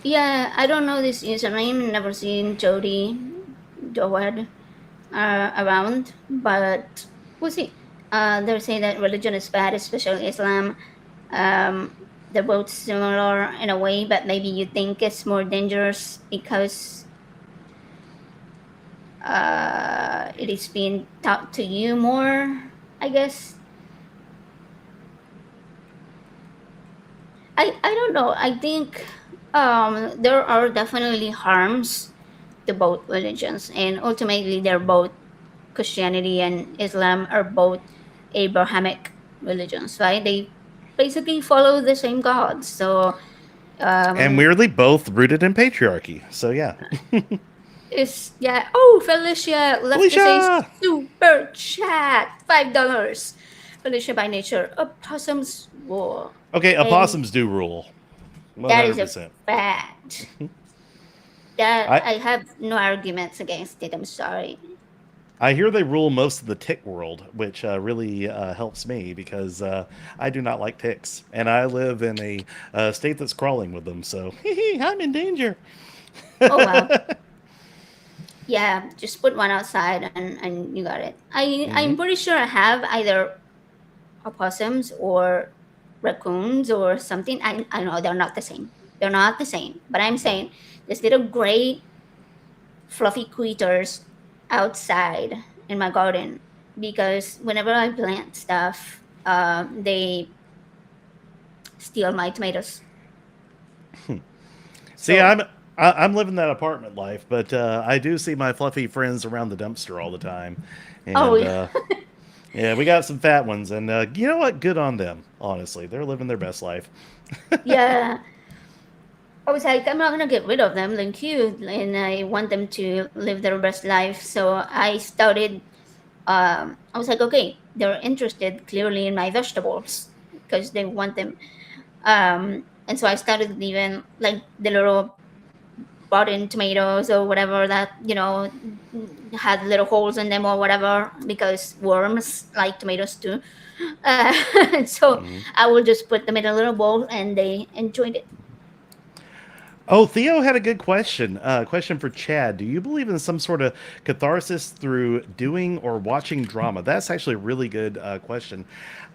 Yeah, I don't know this username. Never seen Jody Dowad around, but we'll see. They say that religion is bad, especially Islam. Um, they're both similar in a way, but maybe you think it's more dangerous because it is being taught to you more, I guess. I don't know. I think there are definitely harms to both religions, and ultimately, they're both Christianity and Islam are both Abrahamic religions, right? They basically follow the same gods. So And um, weirdly, both rooted in patriarchy. So yeah, it's yeah. Oh, Felicia left to say Felicia. super chat $5. Felicia by nature, opossums war, Okay, and opossums do rule. that is a 100%. fact. That I I have no arguments against it. I'm sorry. I hear they rule most of the tick world, which really helps me because I do not like ticks, and I live in a state that's crawling with them. So I'm in danger. Oh wow. Yeah, just put one outside and you got it. I'm pretty sure I have either opossums or raccoons or something. I know they're not the same. They're not the same. But I'm saying this little gray fluffy critters outside in my garden because whenever I plant stuff, they steal my tomatoes. See, So, I'm living that apartment life, but I do see my fluffy friends around the dumpster all the time, oh, and yeah, we got some fat ones, and you know what? Good on them. Honestly, they're living their best life. yeah. I was like, I'm not gonna get rid of them. They're cute, and I want them to live their best life. So I started. I was like, okay, they're interested clearly in my vegetables because they want them. And so I started leaving like the little button tomatoes or whatever that had little holes in them or whatever because worms like tomatoes too. Uh, so Mhm. I will just put them in a little bowl and they enjoyed it. Oh, Theo had a good question. Question for Chad. Do you believe in some sort of catharsis through doing or watching drama? That's actually a really good question.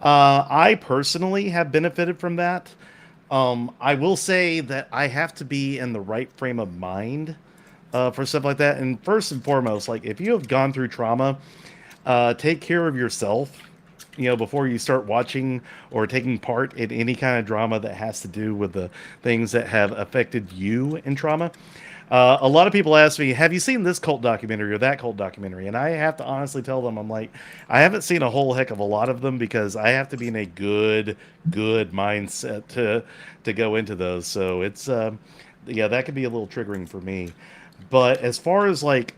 I personally have benefited from that. I will say that I have to be in the right frame of mind for stuff like that. And first and foremost, like if you have gone through trauma, take care of yourself, before you start watching or taking part in any kind of drama that has to do with the things that have affected you in trauma. A lot of people ask me, have you seen this cult documentary or that cult documentary? And I have to honestly tell them, I'm like, I haven't seen a whole heck of a lot of them because I have to be in a good mindset to go into those. So it's, yeah, that could be a little triggering for me. But as far as like,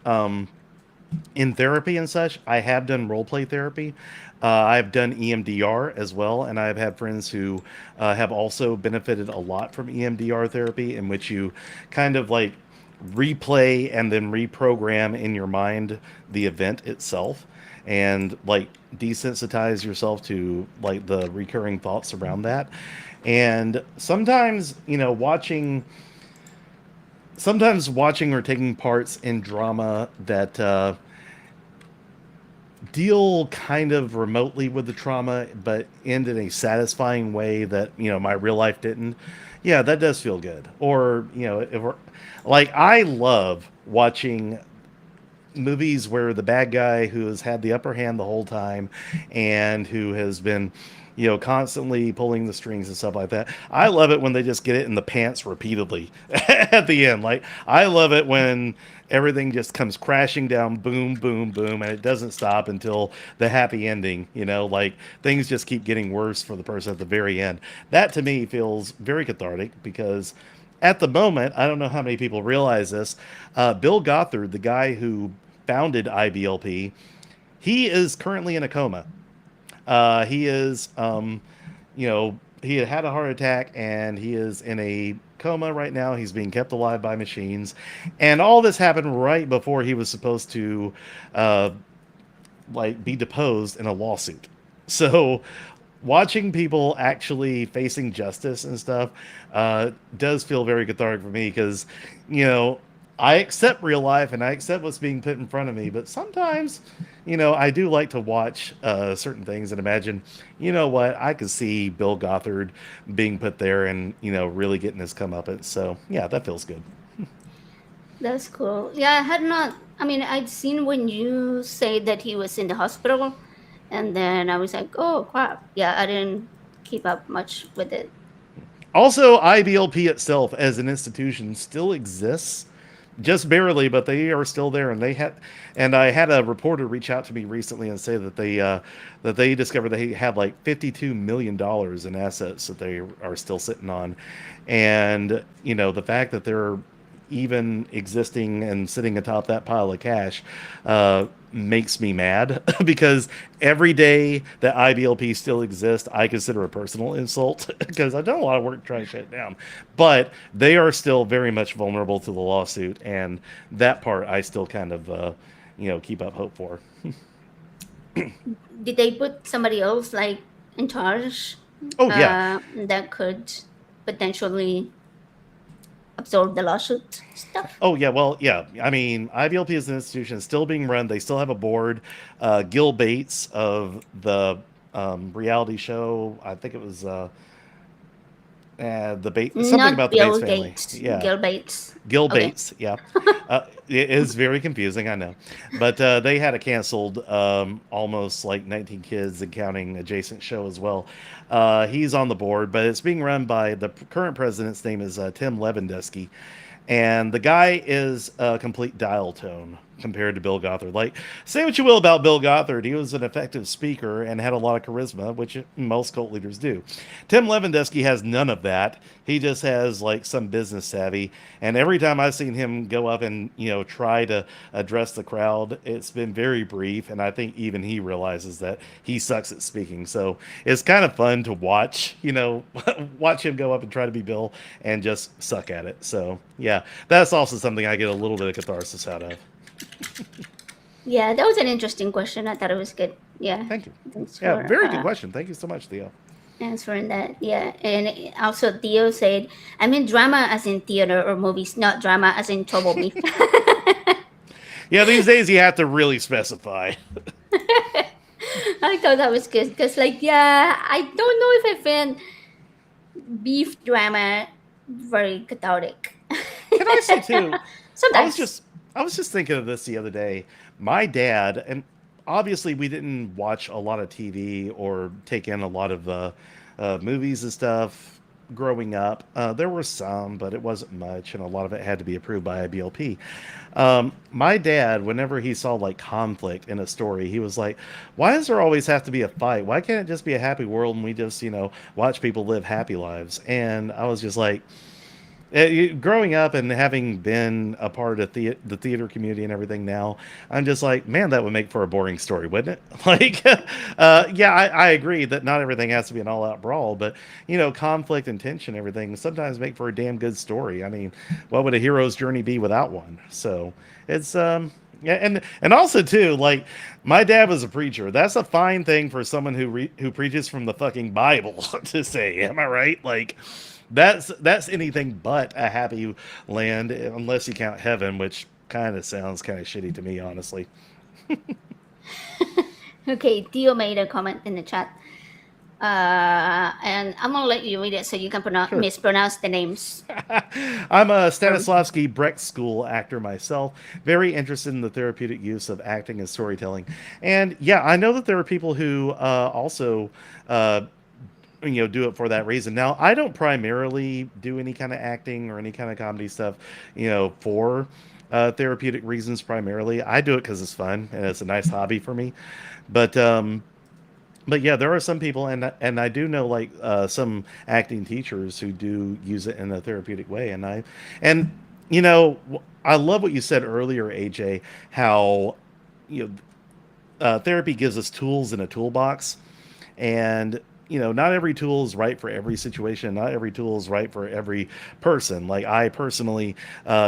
in therapy and such, I have done role play therapy. I've done EMDR as well, and I've had friends who have also benefited a lot from EMDR therapy, in which you kind of like replay and then reprogram in your mind the event itself and like desensitize yourself to like the recurring thoughts around that. And sometimes, watching or taking parts in drama that deal kind of remotely with the trauma, but end in a satisfying way that my real life didn't. Yeah, that does feel good. Or if we're, like I love watching movies where the bad guy who has had the upper hand the whole time and who has been constantly pulling the strings and stuff like that. I love it when they just get it in the pants repeatedly at the end. Like I love it when everything just comes crashing down, boom, boom, boom, and it doesn't stop until the happy ending. Like things just keep getting worse for the person at the very end. That to me feels very cathartic because at the moment, I don't know how many people realize this. Bill Gothard, the guy who founded IBLP, he is currently in a coma. He is, he had a heart attack and he is in a coma right now. He's being kept alive by machines. And all this happened right before he was supposed to, uh, like, be deposed in a lawsuit. So, watching people actually facing justice and stuff does feel very cathartic for me because, you know, I accept real life and I accept what's being put in front of me, but sometimes, I do like to watch certain things and imagine, you know what, I could see Bill Gothard being put there and, really getting his comeuppance. So, yeah, that feels good. That's cool. Yeah, I had not. I mean, I'd seen when you said that he was in the hospital, and then I was like, oh crap. Yeah, I didn't keep up much with it. Also, IBLP itself as an institution still exists, just barely, but they are still there. And I had a reporter reach out to me recently and say that they discovered they had like $52 million in assets that they are still sitting on, and the fact that they're even existing and sitting atop that pile of cash makes me mad because every day that IBLP still exists, I consider a personal insult because I've done a lot of work trying to shut it down. But they are still very much vulnerable to the lawsuit, and that part I still kind of, keep up hope for. Did they put somebody else like in charge Oh yeah, that could potentially absorb the lawsuit stuff? oh yeah, well yeah. I mean, IBLP as an institution is still being run. They still have a board. Gil Bates of the reality show, I think it was the Bates, something Not about the Bates Bill family. Gates, Yeah, Gil Bates. Gil Okay. Bates. Yeah, It is very confusing, I know. But they had a canceled almost like 19 Kids and Counting adjacent show as well. He's on the board, but it's being run by the current president's name is Tim Levandusky. And the guy is a complete dial tone compared to Bill Gothard. Like, say what you will about Bill Gothard, he was an effective speaker and had a lot of charisma, which most cult leaders do. Tim Levandusky has none of that. He just has like some business savvy. And every time I've seen him go up and try to address the crowd, it's been very brief. And I think even he realizes that he sucks at speaking. So it's kind of fun to watch, watch him go up and try to be Bill and just suck at it. So yeah, that's also something I get a little bit of catharsis out of. Yeah, that was an interesting question. I thought it was good. Yeah. Thank you. Thanks Yeah, for very good question. Thank you so much, Theo. answering that. Yeah. And also, Theo said, I mean, drama as in theater or movies, not drama as in trouble beef. Yeah, these days you have to really specify. I thought that was good because, like, yeah, I don't know if I find beef drama very cathartic. Can I say too? I was Sometimes. just I was just thinking of this the other day. My dad, and obviously we didn't watch a lot of TV or take in a lot of movies and stuff growing up. There were some, but it wasn't much, and a lot of it had to be approved by IBLP. My dad, whenever he saw like conflict in a story, he was like, "Why does there always have to be a fight? Why can't it just be a happy world and we just watch people live happy lives?" And I was just like, growing up and having been a part of the theater community and everything now, I'm just like, man, that would make for a boring story, wouldn't it? Like, yeah, I agree that not everything has to be an all-out brawl, but conflict and tension, everything sometimes make for a damn good story. I mean, what would a hero's journey be without one? So it's yeah, and also too, like my dad was a preacher. That's a fine thing for someone who preaches from the fucking Bible to say. Am I right? Like that's anything but a happy land, unless you count heaven, which kind of sounds kind of shitty to me, honestly. Okay, Theo made a comment in the chat. And I'm gonna let you read it so you can Sure. mispronounce the names. I'm a Stanislavski Brecht School actor myself, very interested in the therapeutic use of acting and storytelling. And yeah, I know that there are people who also do it for that reason. Now, I don't primarily do any kind of acting or any kind of comedy stuff, for therapeutic reasons primarily. I do it because it's fun and it's a nice hobby for me. But yeah, there are some people, and I do know like some acting teachers who do use it in a therapeutic way, and I love what you said earlier, AJ, how therapy gives us tools in a toolbox, and not every tool is right for every situation. Not every tool is right for every person. Like I personally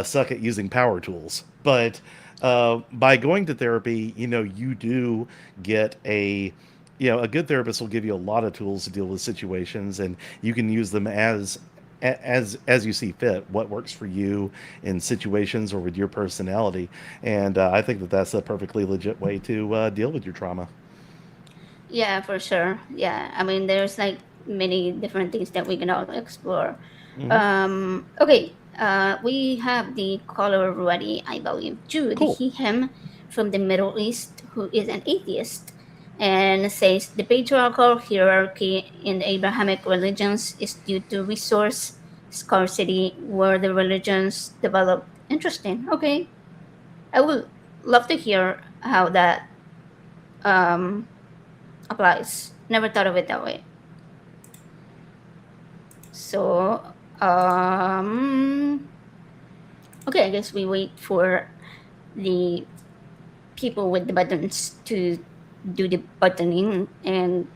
suck at using power tools, but by going to therapy, you do get a good therapist will give you a lot of tools to deal with situations, and you can use them as you see fit, what works for you in situations or with your personality. And I think that that's a perfectly legit way to deal with your trauma. Yeah, for sure. Yeah, I mean, there's like many different things that we can all explore. Hmm. Okay, we have the caller ready, I believe. Jude, Cool. him from the Middle East, who is an atheist, and says the patriarchal hierarchy in the Abrahamic religions is due to resource scarcity, where the religions developed. Interesting. Okay, I would love to hear how that um, applies. Never thought of it that way. So, okay, I guess we wait for the people with the buttons to do the buttoning, and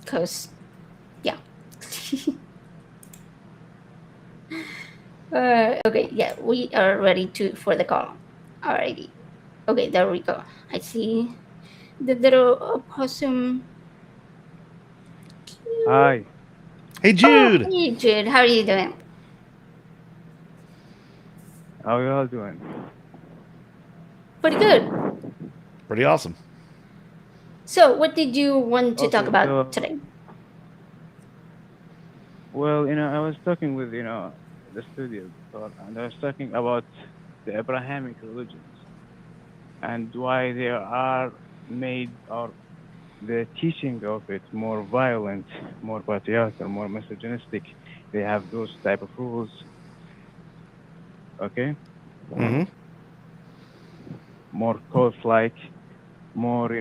because, yeah. Okay, yeah, we are ready for the call. Alrighty. Okay, there we go. I see the little opossum. Hi, Hey, Jude. Hey, Jude, how are you doing? how are you all doing? Pretty good. Pretty awesome. So, what did you want to talk Okay, about so, today? well, I was talking with, the studio, and I was talking about the Abrahamic religions and why they are made, or the teaching of it, more violent, more patriarchal, more misogynistic. They have those type of rules. Okay, Mm-hmm. more cult-like, more,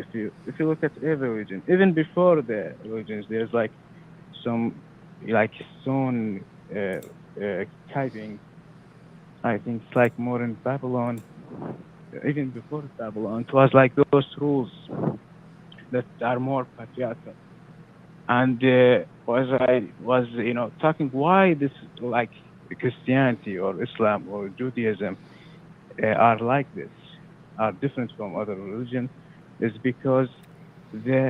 if you look at every religion, even before the religions, there's like some like stone carving. I think it's like more in Babylon, even before Babylon. It was like those rules that are more patriarchal. And was talking why this, like Christianity or Islam or Judaism are like this, are different from other religions, is because the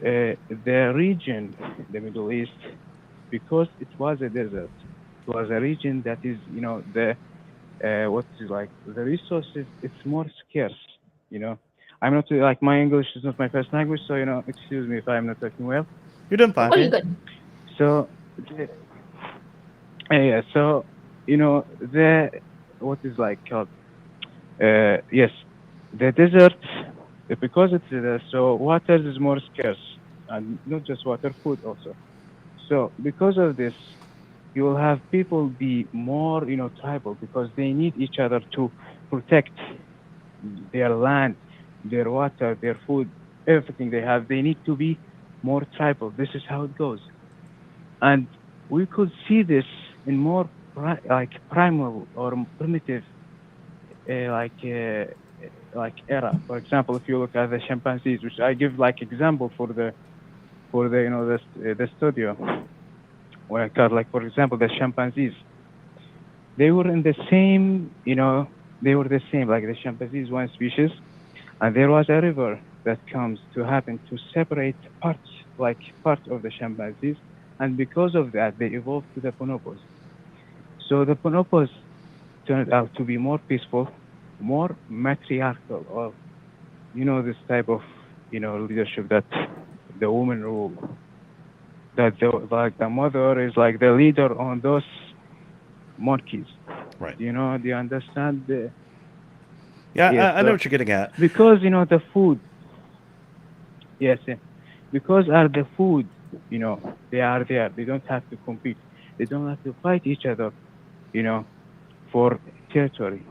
the region, the Middle East, because it was a desert, it was a region that is, the what is like the resources, it's more scarce. You know, I'm not like, my English is not my first language, so excuse me if I'm not talking well. You're doing fine. Oh, you're Okay, good. so yeah, so the what is like called yes, the desert, because it's so water is more scarce, and not just water, food also. So because of this, you will have people be more, tribal, because they need each other to protect their land, their water, their food, everything they have. They need to be more tribal. This is how it goes. And we could see this in more like primal or primitive like era. For example, if you look at the chimpanzees, which I give like example for the the studio, where I got, like, for example, the chimpanzees, they were in the same, they were the same, like the chimpanzees, one species, and there was a river that comes to happen to separate parts, like part of the chimpanzees, and because of that, they evolved to the bonobos. So the bonobos turned out to be more peaceful, more matriarchal, or this type of leadership that the woman rule, that like the mother is like the leader on those monkeys. Right. Do you understand? Yeah, Yes. I know So what you're getting at. because the food, yes, because are the food, they are there. They don't have to compete. They don't have to fight each other, you know, for territory.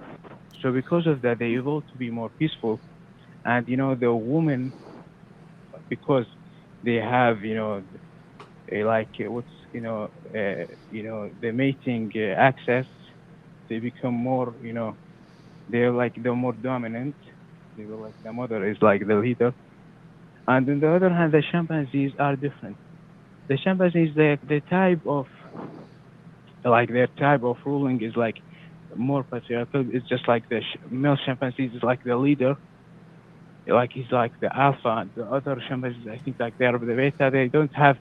So because of that, they evolved to be more peaceful. And the women, because they have like what's the mating access, they become more, they're like the more dominant. They were like the mother is like the leader. And on the other hand, the chimpanzees are different. The chimpanzees, the type of, like, their type of ruling is like more patriarchal. It's just like the male chimpanzees is like the leader, like he's like the alpha. And the other chimpanzees, I think, like they're the beta. They don't have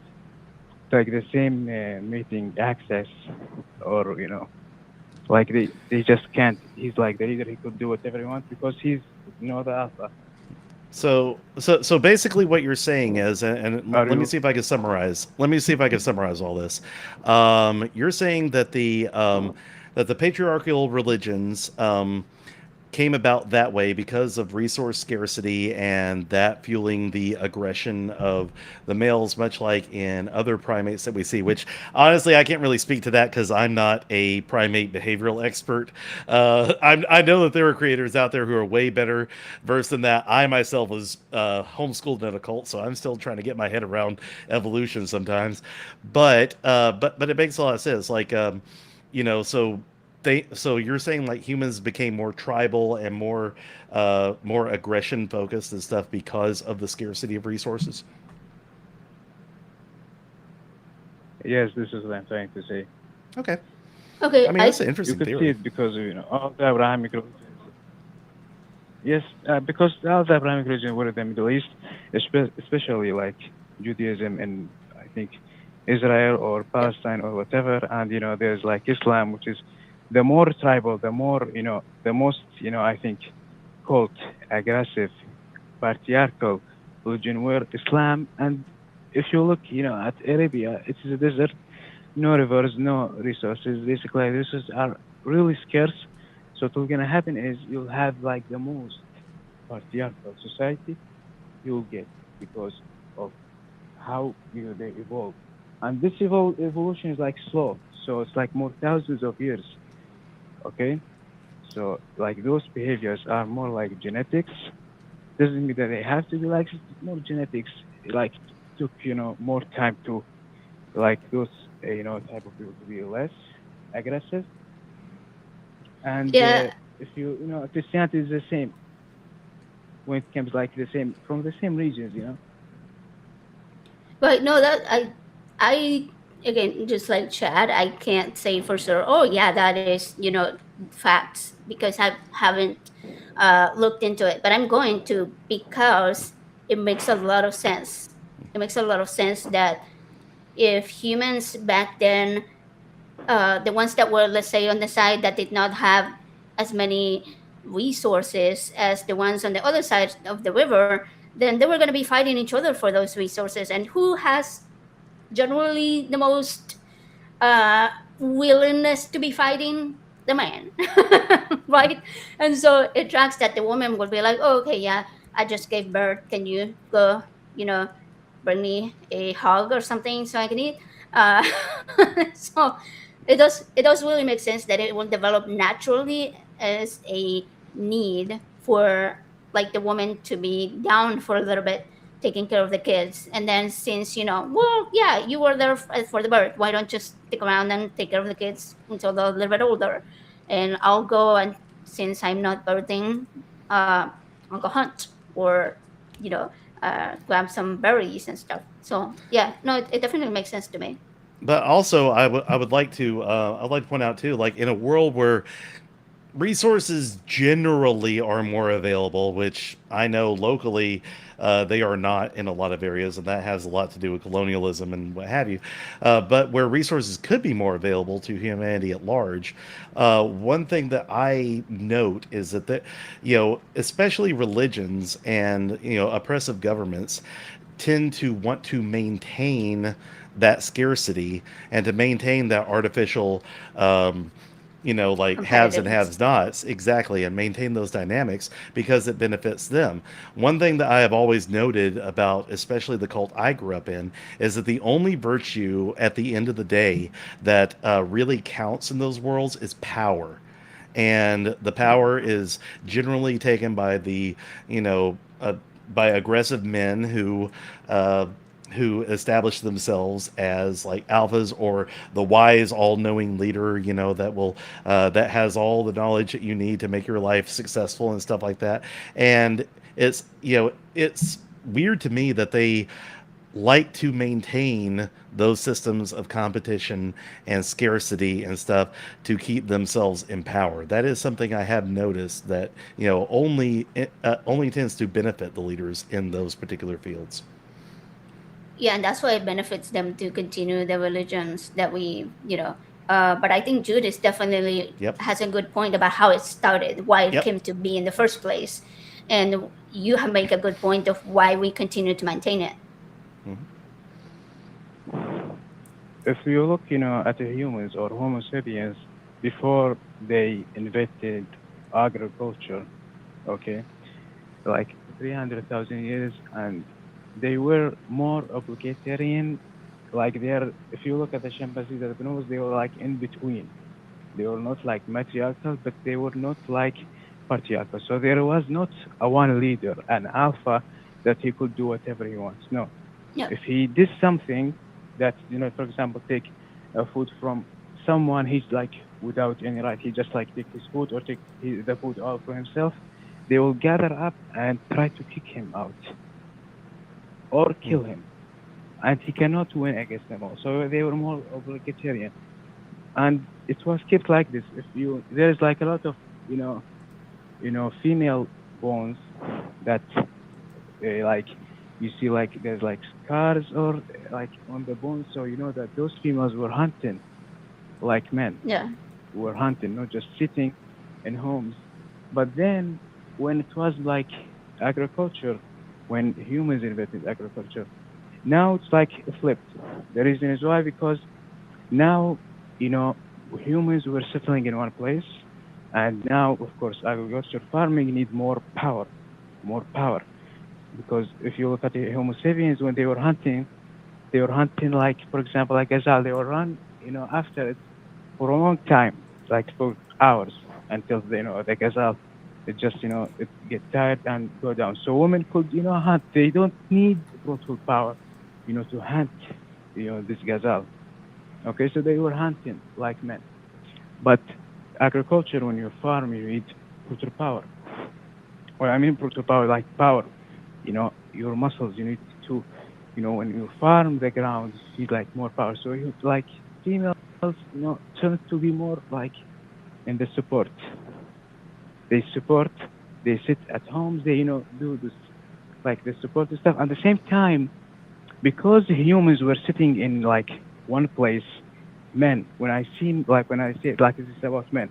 like the same mating access, or like they just can't. He's like the leader. He could do whatever he wants because he's the alpha. So basically, what you're saying is, and Are let me you? see if I can summarize. Let me see if I can summarize all this. You're saying that the patriarchal religions came about that way because of resource scarcity and that fueling the aggression of the males, much like in other primates that we see, which honestly I can't really speak to that because I'm not a primate behavioral expert. I know that there are creators out there who are way better versed than that. I myself was homeschooled in a cult, so I'm still trying to get my head around evolution sometimes. But it makes a lot of sense. Like, so so you're saying like humans became more tribal and more aggression focused and stuff because of the scarcity of resources. Yes, this is what I'm trying to say. Okay. Okay, I mean, I that's an You interesting could see theory. it because of, all the Abrahamic religions. Yes, because all the Abrahamic religions were in the Middle East, especially like Judaism and, I think, Israel or Palestine or whatever. And there's like Islam, which is the more tribal, the more the most I think cult, aggressive, patriarchal religion were Islam. And if you look at Arabia, it is a desert, no rivers, no resources. Basically, resources are really scarce. So what's gonna happen is you'll have like the most patriarchal society you'll get because of how they evolve. And this evolution is like slow, so it's like more thousands of years. Okay, so like those behaviors are more like genetics. Doesn't mean that they have to be like more genetics. Like took more time to like those type of people to be less aggressive. And Yeah, if Christianity is the same when it comes like the same from the same regions. but no, that I again, just like Chad, I can't say for sure. Oh yeah, that is facts because I haven't looked into it, but I'm going to because it makes a lot of sense. It makes a lot of sense that if humans back then, the ones that were, let's say, on the side that did not have as many resources as the ones on the other side of the river, then they were going to be fighting each other for those resources. And who has generally the most uh, willingness to be fighting? The man, right? And so it tracks that the woman would be like, oh, okay, yeah, I just gave birth. Can you go, you know, bring me a hug or something so I can eat? Uh, so it does really make sense that it will develop naturally as a need for like the woman to be down for a little bit taking care of the kids. And then since well, yeah, you were there for the birth, why don't you stick around and take care of the kids until they're a little bit older, and I'll go, and since I'm not birthing, I'll go hunt or you know grab some berries and stuff. So yeah, no, it definitely makes sense to me. But also, I would like to point out too, like in a world where resources generally are more available, which I know locally they are not in a lot of areas, and that has a lot to do with colonialism and what have you. But where resources could be more available to humanity at large, one thing that I note is that especially religions and oppressive governments tend to want to maintain that scarcity and to maintain that artificial like haves and Competitiveness. haves nots, exactly, and maintain those dynamics because it benefits them. One thing that I have always noted about especially the cult I grew up in is that the only virtue at the end of the day that really counts in those worlds is power, and the power is generally taken by the you know by aggressive men uh, who establish themselves as like alphas or the wise, all-knowing leader, that has all the knowledge that you need to make your life successful and stuff like that. And it's weird to me that they like to maintain those systems of competition and scarcity and stuff to keep themselves in power. That is something I have noticed that only tends to benefit the leaders in those particular fields. Yeah, and that's why it benefits them to continue the religions that but I think Judas definitely Yep. has a good point about how it started, why it Yep. came to be in the first place. And you have make a good point of why we continue to maintain it. Mhm. If you look, at the humans or Homo sapiens before they invented agriculture, okay, like 300,000 years, and they were more egalitarian. Like if you look at the chimpanzees and the bonobos, they were like in between. They were not like matriarchal, but they were not like patriarchal. So there was not a one leader, an alpha that he could do whatever he wants. No, Yeah. if he did something that, for example, take food from someone, he's like without any right. He just like take his food or take the food all for himself. They will gather up and try to kick him out or Mm. kill him, and he cannot win against them all. So they were more egalitarian, and it was kept like this. If you there's like a lot of you know female bones that like you see like there's like scars or like on the bones, so you know that those females were hunting like men Yeah. were hunting, not just sitting in homes. But then when it was like agriculture, when humans invented agriculture, now it's like flipped. The reason is why, because now, you know, humans were settling in one place, And now, of course, agriculture farming need more power. Because if you look at the Homo sapiens, when they were hunting like, for example, like gazelle, they will run, after it for a long time, like for hours until the gazelle, it just it get tired and go down. So women could hunt. They don't need brutal power, to hunt, this gazelle. Okay, so they were hunting like men. But agriculture, when you farm, you need brutal power. Well, I mean brutal power, like power. Your muscles. You need to, when you farm the ground, you need like more power. So you like females, tend to be more like in the support. They support. They sit at homes. They do this like the support stuff. At the same time, because humans were sitting in like one place, men. When I say it, like this is about men.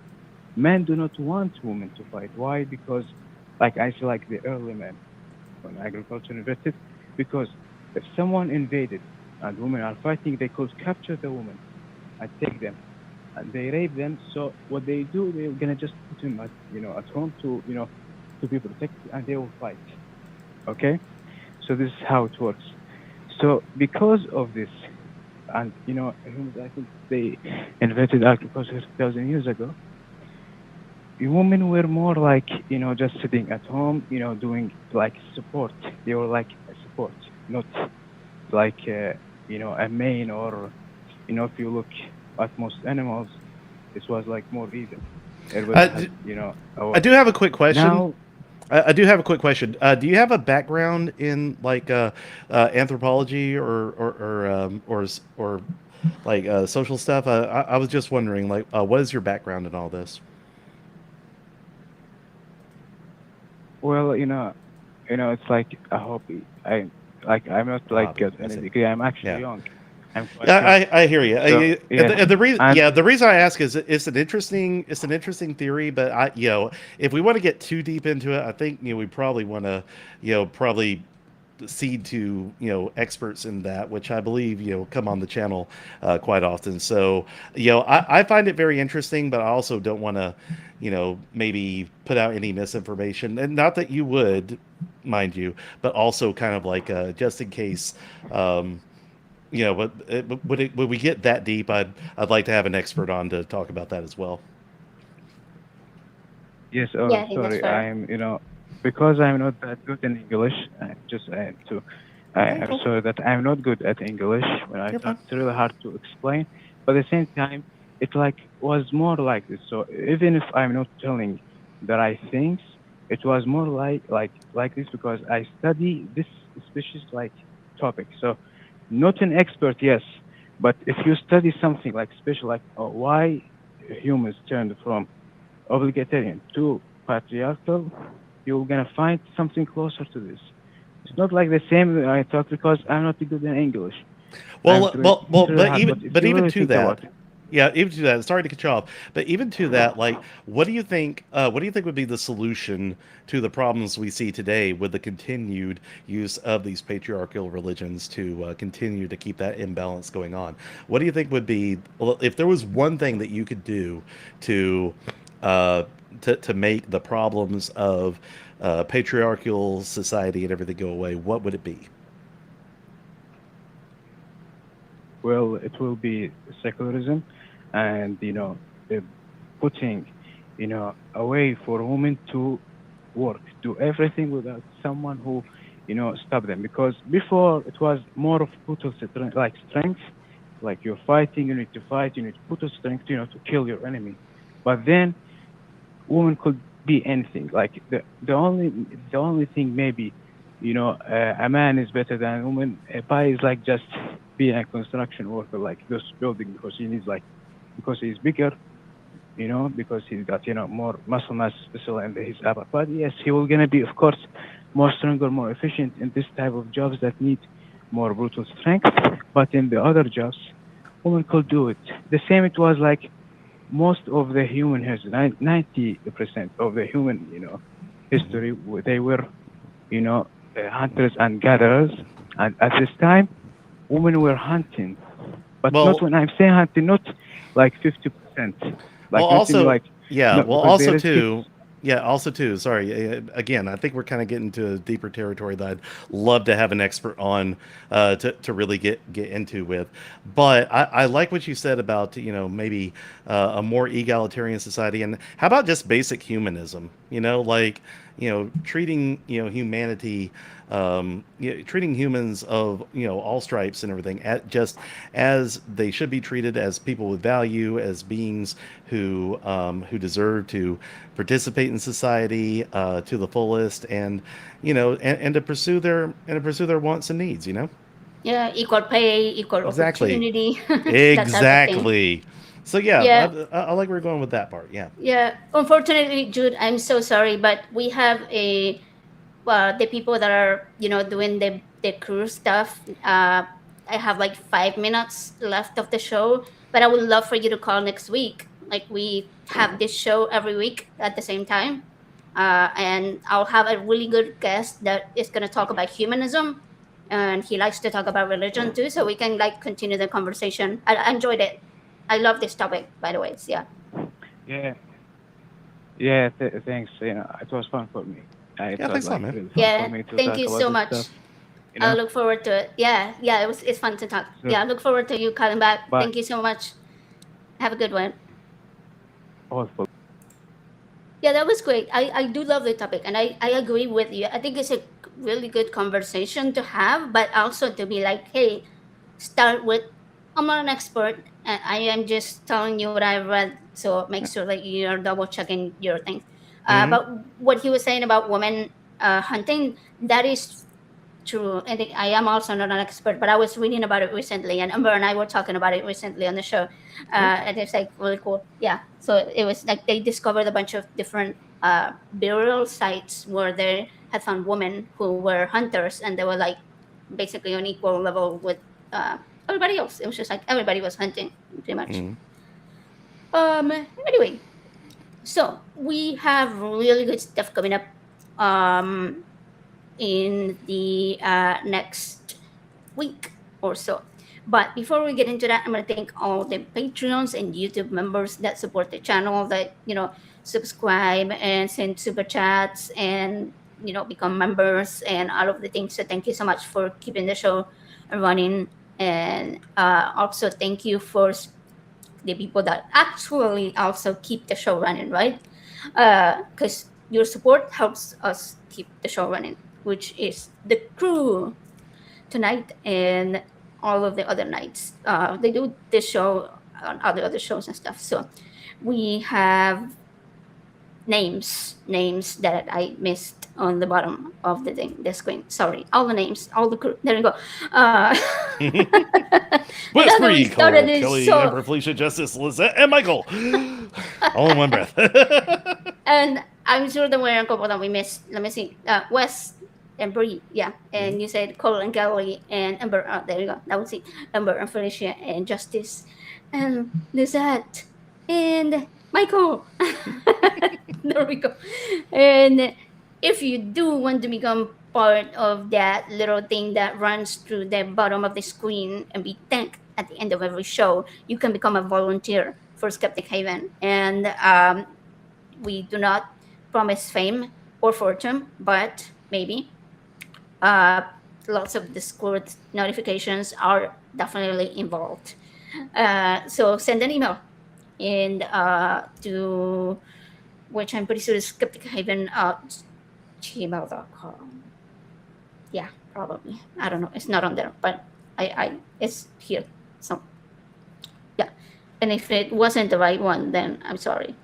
Men do not want women to fight. Why? Because like I see like the early men when agriculture invested, because if someone invaded and women are fighting, they could capture the women and take them and they rape them. So what they do, they're gonna just put them at home to be protected, and they will fight. Okay, so this is how it works. So because of this, and humans, I think they invented agriculture 2,000 years ago. Women were more like just sitting at home, doing like support. They were like a support, not like a main, or if you look at most animals, it was like more even. Everybody had a I work. do have a quick question. Now, I do have a quick question. Do you have a background in like anthropology or like social stuff? I was just wondering, like, what is your background in all this? well, it's like a hobby. I'm not A like hobby. got I any see. degree. I'm actually Yeah. young. I'm quite Yeah, young. I hear you. So yes, And the reason, and yeah, the reason I ask is it's an interesting theory, but if we want to get too deep into it, I think we probably want to probably cede to experts in that, which I believe come on the channel quite often. So I find it very interesting, but I also don't want to maybe put out any misinformation, and not that you would, mind you, but also kind of like just in case. But would we get that deep, I'd like to have an expert on to talk about that as well. yes. Yeah, I think that's Sorry, fair. I'm because I'm not that good in English. Okay, I'm cool. sorry that I'm not good at English. When I You're talk, fine. it's really hard to explain. But at the same time, it like was more like this. So even if I'm not telling the right things, it was more like this because I study this species like topic. So not an expert, yes, but if you study something like special, like why humans turned from obligatory to patriarchal, you're gonna find something closer to this. It's not like the same I talk because I'm not good in English. I'm trying it's really But hard, but if but you even really to think about that, it, yeah, even to that. Sorry to cut you off, but even to that, like, what do you think? What do you think would be the solution to the problems we see today with the continued use of these patriarchal religions to continue to keep that imbalance going on? What do you think would be, well, if there was one thing that you could do to uh, to make the problems of patriarchal society and everything go away? What would it be? well, it will be secularism, and uh, putting a way for women to work, do everything without someone who stop them. Because before it was more of brutal like strength, like you're fighting, you need to fight, you need to put a strength, to kill your enemy. But then woman could be anything. Like the only thing maybe, a man is better than a woman. A guy is like just being a construction worker, like this building, because he needs like because he's bigger, because he's got more muscle mass, especially in his upper body. Yes, he will gonna be, of course, more stronger, more efficient in this type of jobs that need more brutal strength. But in the other jobs, women could do it. The same it was like most of the human history, 90% of the human, Hmm. history, they were, hunters and gatherers. And at this time, women were hunting, but not Well, when I'm saying hunting, not like 50%, well, like not in also, like Yeah, No, well, because also there is kids. too, yeah, also too. Sorry, again, I think we're kind of getting to a deeper territory that I'd love to have an expert on to really get into with. But I like what you said about maybe a more egalitarian society, and how about just basic humanism? Like treating humanity, treating humans of all stripes and everything at just as they should be treated, as people with value, as beings who deserve to participate in society to the fullest, and to pursue their wants and needs. Yeah, equal pay, equal Exactly, opportunity, that type of thing. exactly. So yeah, Yeah, I like where we're going with that part. Yeah. yeah. Unfortunately, Jude, I'm so sorry, but we have a the people that are doing the crew stuff. I have like 5 minutes left of the show, but I would love for you to call next week. Like we have this show every week at the same time, and I'll have a really good guest that is going to talk about humanism, and he likes to talk about religion too. So we can like continue the conversation. I enjoyed it. I love this topic, by the way. So, yeah. Yeah, yeah. Thanks. It was fun for me. It Yeah, was thanks a lot, like man. really fun for Yeah, me to thank talk you about so this stuff. much. You I know. look forward to it. Yeah, yeah, it's fun to talk. So, Yeah, I look forward to you calling back. but Thank you so much. Have a good one. also, Yeah, that was great. I do love the topic, and I agree with you. I think it's a really good conversation to have, but also to be like, hey, start with, I'm not an expert, and I am just telling you what I've read, so make sure that you're double checking your things. Hmm. But what he was saying about women hunting, that is true. I think I am also not an expert, but I was reading about it recently, and Amber and I were talking about it recently on the show, Okay. and it's like really cool. Yeah, so it was like they discovered a bunch of different burial sites where they had found women who were hunters, and they were like basically on equal level with uh, everybody else. It was just like everybody was hunting pretty much. Hmm. Anyway, so we have really good stuff coming up. Um, in the next week or so. But before we get into that, I'm going to thank all the Patreons and YouTube members that support the channel, that subscribe and send super chats and become members and all of the things. So thank you so much for keeping the show running, and also thank you for the people that actually also keep the show running, right? Because your support helps us keep the show running, which is the crew tonight and all of the other nights. They do this show on other shows and stuff. So we have names that I missed on the bottom of the screen. Sorry, all the names, all the crew. There you go. But now that we Westbury, started Cole, this Kelly, show, Emperor, Felicia, Justice, Lizette, and Michael, all in one breath. and I'm sure there were a couple that we missed. Let me see. Wes and Bree, yeah. Mhm. And you said Cole and Kelly and Amber. Oh, there you go. That was it. Amber and Felicia and Justice and Lizette and Michael. There we go. And if you do want to become part of that little thing that runs through the bottom of the screen and be thanked at the end of every show, you can become a volunteer for Skeptic Haven. And we do not promise fame or fortune, but maybe. Uh, Lots of Discord notifications are definitely involved. So send an email and to which I'm pretty sure is skeptichaven at gmail.com. Yeah, probably. I don't know. It's not on there, but I it's here. So yeah. And if it wasn't the right one, then I'm sorry.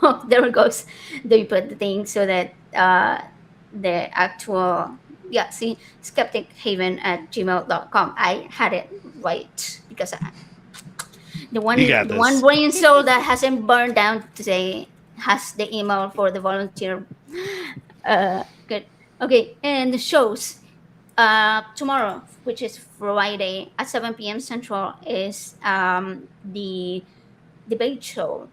Oh, there it goes. They put the thing so that the actual, yeah, see, skeptichaven at gmail.com. I had it right because the You got one this. brain cell that hasn't burned down today has the email for the volunteer. Good. Okay, and the shows. Tomorrow, which is Friday at 7 p.m. Central, is the debate show,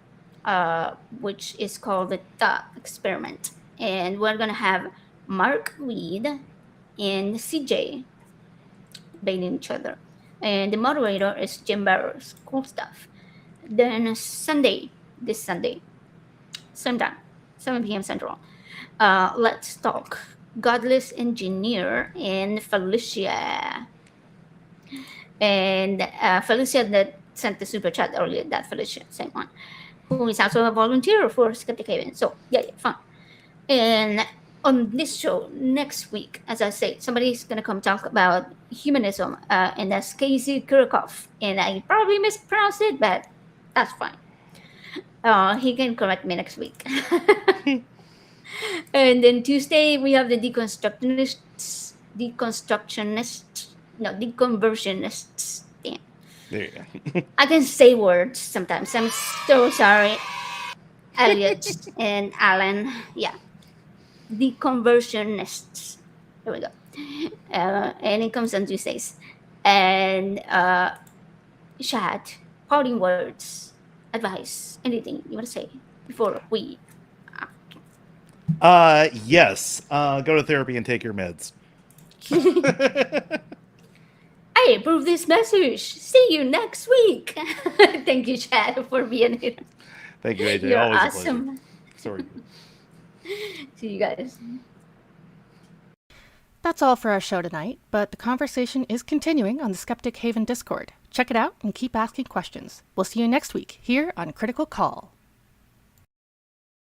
which is called the Thought Experiment. And we're going to have Mark Reed and CJ debating each other. And the moderator is Jim Barrows. Cool stuff. Then Sunday, this Sunday, same time, 7 p.m. Central. Let's talk. Godless Engineer and Felicia. And Felicia that sent the super chat earlier, that Felicia, same one, who is also a volunteer for Skeptic Haven. So, yeah, fun. And on this show next week, as I say, somebody's going to come talk about humanism, and that's Casey Kirchhoff. And I probably mispronounced it, but that's fine. He can correct me next week. And then Tuesday, we have the deconversionists. Damn. There you go. I can say words sometimes. I'm so sorry, Elliott and Alan. Yeah. Deconversionists. There we go. And it comes on Tuesdays. And Shad, parting words, advice, anything you want to say before we. Yes. Go to therapy and take your meds. I approve this message. See you next week. Thank you, Chad, for being here. Thank you, AJ. You're Always awesome. a pleasure. Sorry. See you guys. That's all for our show tonight, but the conversation is continuing on the Skeptic Haven Discord. Check it out and keep asking questions. We'll see you next week here on Critical Call.